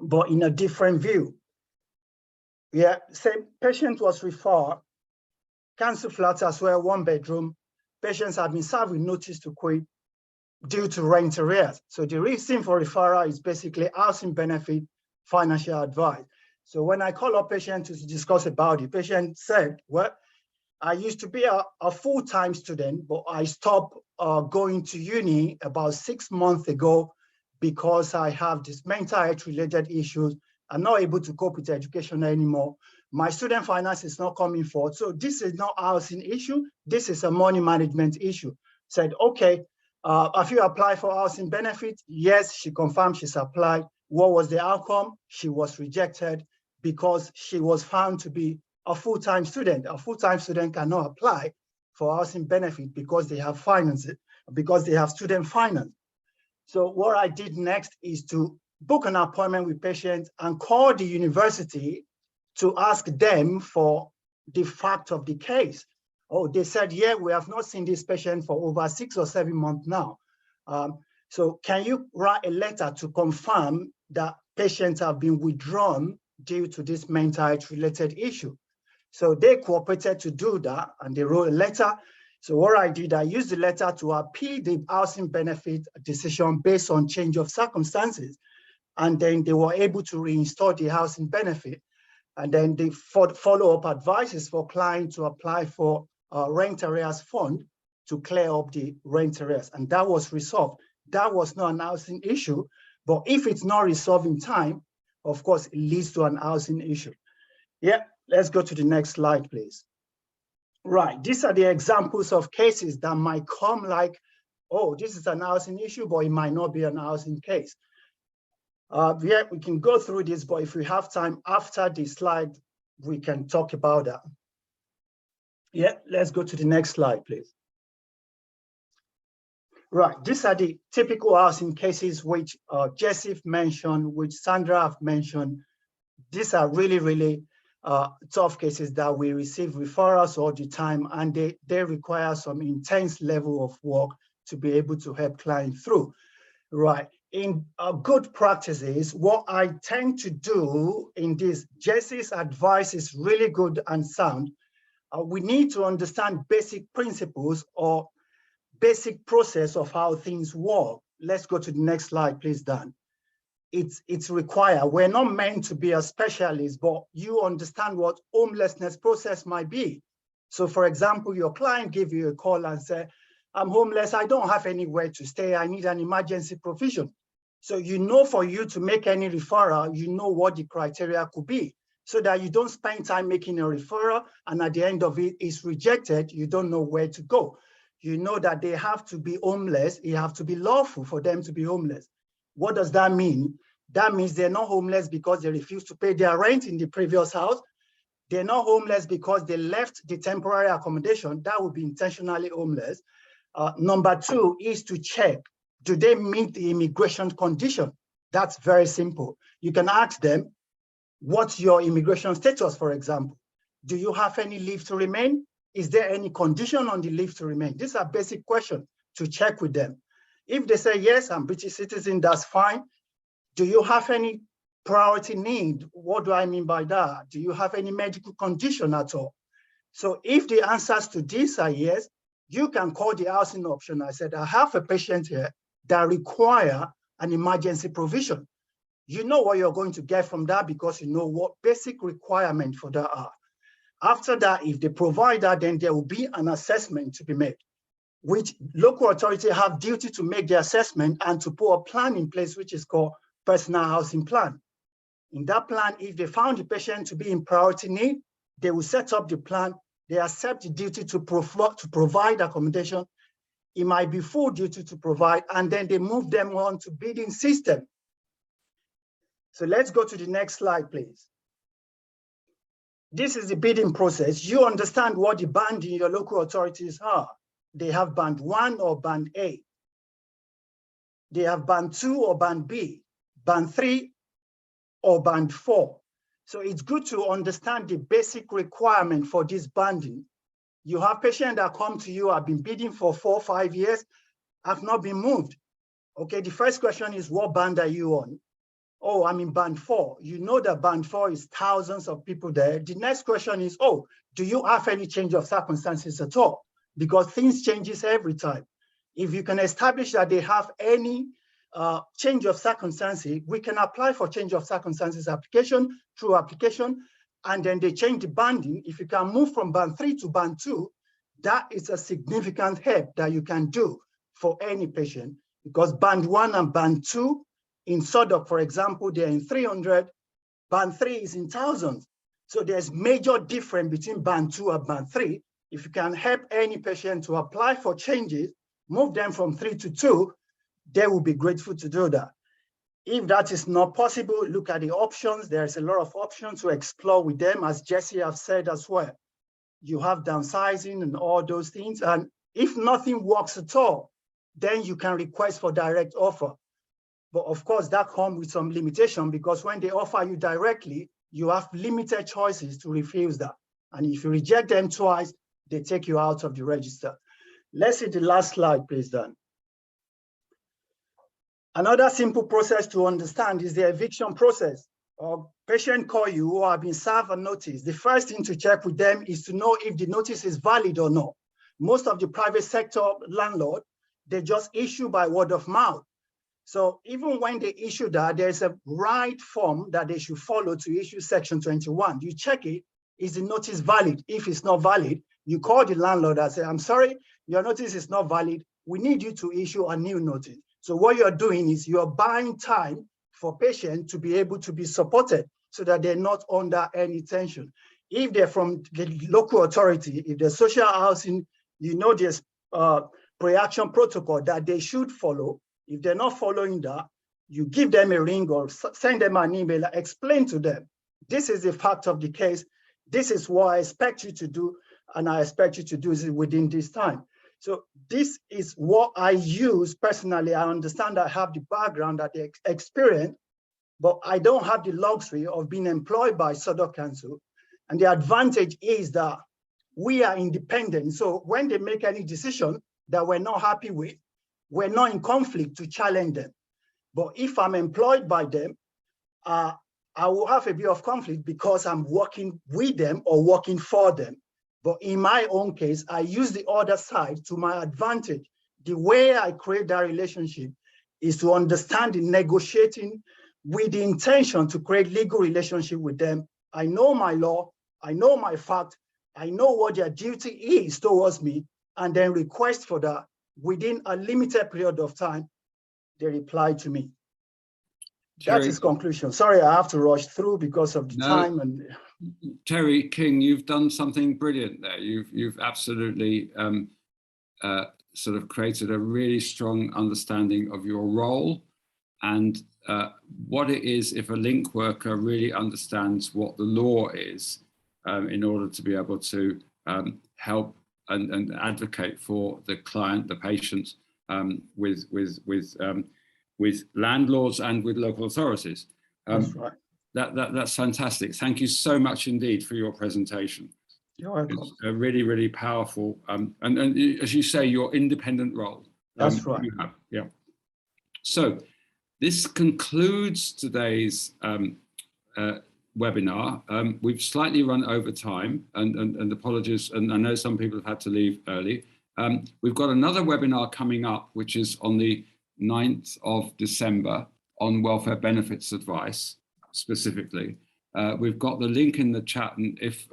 but in a different view. Yeah, same patient was referred, council flat as well, 1 bedroom. Patients have been served with notice to quit due to rent arrears. So the reason for referral is basically housing benefit, financial advice. So when I call up patient to discuss about it, patient said, well, I used to be a full-time student, but I stopped going to uni about 6 months ago because I have this mental health related issues. I'm not able to cope with education anymore. My student finance is not coming forward. So this is not a housing issue. This is a money management issue. Said, okay, have you applied for housing benefit? Yes, she confirmed she's applied. What was the outcome? She was rejected because she was found to be a full-time student. A full-time student cannot apply for housing benefit because they have finances, because they have student finance. So what I did next is to book an appointment with patients and call the university to ask them for the fact of the case. Oh, they said, yeah, we have not seen this patient for over 6 or 7 months now. So can you write a letter to confirm that patients have been withdrawn due to this mental health related issue? So they cooperated to do that, and they wrote a letter. So what I did, I used the letter to appeal the housing benefit decision based on change of circumstances. And then they were able to reinstall the housing benefit. And then the follow-up advice is for clients to apply for rent arrears fund to clear up the rent arrears. And that was resolved. That was not an housing issue, but if it's not resolved in time, of course, it leads to an housing issue. Yeah, let's go to the next slide, please. Right, these are the examples of cases that might come like, oh, this is an housing issue, but it might not be an housing case. Yeah, we can go through this, but if we have time after this slide, we can talk about that. Yeah, let's go to the next slide, please. Right, these are the typical housing cases which Jesse mentioned, which Sandra have mentioned. These are really, really tough cases that we receive referrals all the time, and they require some intense level of work to be able to help clients through. Right, in good practices, what I tend to do in this, Jesse's advice is really good and sound. We need to understand basic principles or basic process of how things work. Let's go to the next slide, please, Dan. It's required. We're not meant to be a specialist, but you understand what homelessness process might be. So for example, your client give you a call and say, I'm homeless, I don't have anywhere to stay, I need an emergency provision. So you know, for you to make any referral, you know what the criteria could be. so that you don't spend time making a referral, and at the end of it, it's rejected. You don't know where to go. You know that they have to be homeless. It have to be lawful for them to be homeless. What does that mean? That means they're not homeless because they refuse to pay their rent in the previous house. They're not homeless because they left the temporary accommodation. That would be intentionally homeless. Number two is to check, do they meet the immigration condition? That's very simple. You can ask them, what's your immigration status, for example? Do you have any leave to remain? Is there any condition on the leave to remain? These are basic questions to check with them. If they say, yes, I'm British citizen, that's fine. Do you have any priority need? What do I mean by that? Do you have any medical condition at all? So if the answers to this are yes, you can call the housing option. I said, I have a patient here that require an emergency provision. You know what you're going to get from that because you know what basic requirements for that are. After that, if they provide that, then there will be an assessment to be made, which local authority have duty to make the assessment and to put a plan in place, which is called personal housing plan. In that plan, if they found the patient to be in priority need, they will set up the plan. They accept the duty to provide accommodation. It might be full duty to provide, and then they move them on to bidding system. So let's go to the next slide, please. This is the bidding process. You understand what the band in your local authorities are. They have band 1 or band A. They have band 2 or band B, band 3 or band 4. So it's good to understand the basic requirement for this banding. You have patients that come to you, have been bidding for 4 or 5 years, have not been moved. Okay, the first question is, what band are you on? Oh, I'm in band 4. You know that band 4 is thousands of people there. The next question is, oh, do you have any change of circumstances at all? Because things changes every time. If you can establish that they have any change of circumstances, we can apply for change of circumstances application through application, and then they change the banding. If you can move from band 3 to band 2, that is a significant help that you can do for any patient, because band 1 and band 2 in Southwark, for example, they're in 300, band 3 is in thousands. So there's major difference between band 2 and band 3. If you can help any patient to apply for changes, move them from 3 to 2, they will be grateful to do that. If that is not possible, look at the options. There's a lot of options to explore with them, as Jesse have said as well. You have downsizing and all those things. And if nothing works at all, then you can request for direct offer. But of course, that comes with some limitation, because when they offer you directly, you have limited choices to refuse that. And if you reject them twice, they take you out of the register. Let's see the last slide, please, Dan. Another simple process to understand is the eviction process. Patient call you who have been served a notice. The first thing to check with them is to know if the notice is valid or not. Most of the private sector landlord, they just issue by word of mouth. So even when they issue that, there's a right form that they should follow to issue Section 21. You check it, is the notice valid? If it's not valid, you call the landlord and say, I'm sorry, your notice is not valid. We need you to issue a new notice. So what you're doing is you're buying time for patients to be able to be supported so that they're not under any tension. If they're from the local authority, if they're social housing, you know there's pre-action protocol that they should follow. If they're not following that, you give them a ring or send them an email, explain to them, this is the fact of the case, this is what I expect you to do, and I expect you to do it within this time. So this is what I use personally. I understand I have the background, that the experience, but I don't have the luxury of being employed by Southwark Council. And the advantage is that we are independent. So when they make any decision that we're not happy with, we're not in conflict to challenge them. But if I'm employed by them, I will have a bit of conflict because I'm working with them or working for them. But in my own case, I use the other side to my advantage. The way I create that relationship is to understand the negotiating with the intention to create legal relationship with them. I know my law, I know my fact, I know what their duty is towards me, and then request for that. Within a limited period of time, they reply to me. That's his conclusion. Sorry, I have to rush through because of the time. And Terry King, you've done something brilliant there. You've absolutely sort of created a really strong understanding of your role and what it is if a link worker really understands what the law is in order to be able to help and advocate for the client, the patient, with landlords and with local authorities. that's right. That's fantastic. Thank you so much indeed for your presentation. You're welcome. It's a really, really powerful, and as you say, your independent role. That's right. You have, yeah. So this concludes today's webinar. We've slightly run over time, and apologies, and I know some people have had to leave early. We've got another webinar coming up, which is on the 9th of December on welfare benefits advice, specifically. We've got the link in the chat, and if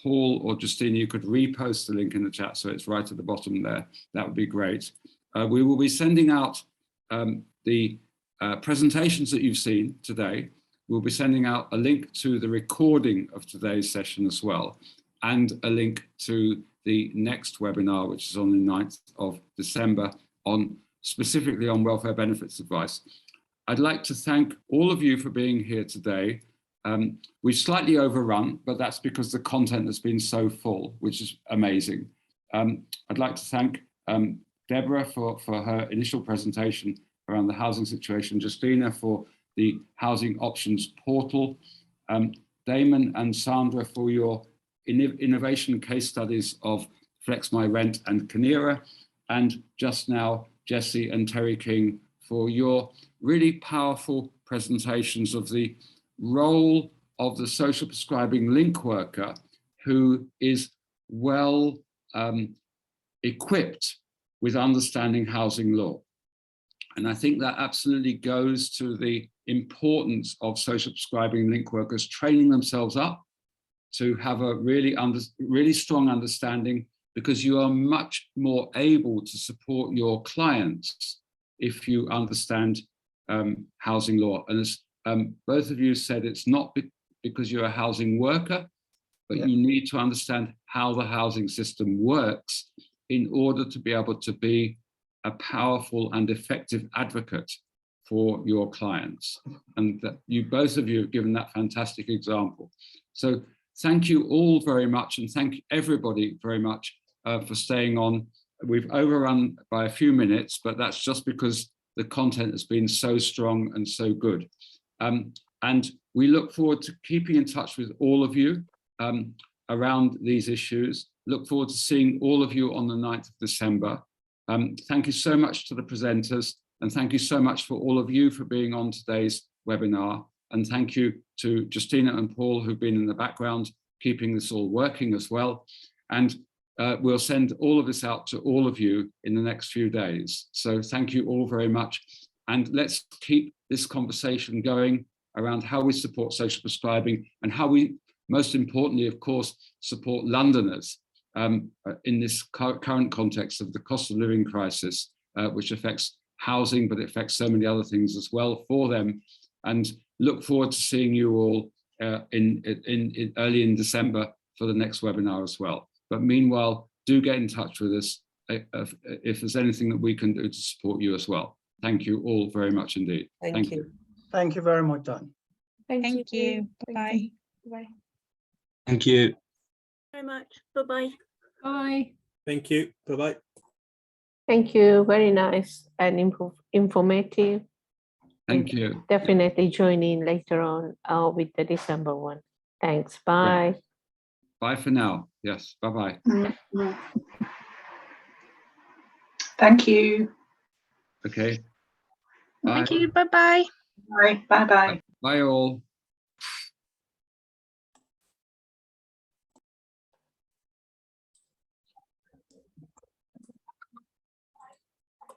Paul or Justina, you could repost the link in the chat so it's right at the bottom there, that would be great. We will be sending out the presentations that you've seen today. We'll be sending out a link to the recording of today's session as well, and a link to the next webinar, which is on the 9th of December, specifically on welfare benefits advice. I'd like to thank all of you for being here today. We've slightly overrun, but that's because the content has been so full, which is amazing. I'd like to thank Deborah for her initial presentation around the housing situation, Justina for the housing options portal, Damon and Sandra for your innovation case studies of FlexMyRent and Kineara, and just now Jesse and Terry King for your really powerful presentations of the role of the social prescribing link worker, who is well equipped with understanding housing law. And I think that absolutely goes to the importance of social prescribing link workers training themselves up to have a really strong understanding, because you are much more able to support your clients if you understand housing law. And as both of you said, it's not because you're a housing worker, but you need to understand how the housing system works in order to be able to be a powerful and effective advocate for your clients. And that both of you have given that fantastic example. So thank you all very much, and thank everybody very much for staying on. We've overrun by a few minutes, but that's just because the content has been so strong and so good. And we look forward to keeping in touch with all of you around these issues. Look forward to seeing all of you on the 9th of December. Thank you so much to the presenters, and thank you so much for all of you for being on today's webinar. And thank you to Justina and Paul, who've been in the background, keeping this all working as well. And we'll send all of this out to all of you in the next few days. So thank you all very much. And let's keep this conversation going around how we support social prescribing, and how we, most importantly, of course, support Londoners in this current context of the cost of living crisis, which affects housing, but it affects so many other things as well for them. And look forward to seeing you all early in December for the next webinar as well. But meanwhile, do get in touch with us if there's anything that we can do to support you as well. Thank you all very much indeed. Thank you. Thank you very much, Dan. Thank you. Bye. Bye. Thank you. Very much. Bye-bye. Bye. Thank you. Bye-bye. Thank you. Very nice and informative. Thank you. Definitely join in later on with the December one. Thanks. Bye. Great. Bye for now. Yes. Bye-bye. Thank you. Okay. Bye. Thank you. Bye-bye. Bye. Bye-bye. Bye all.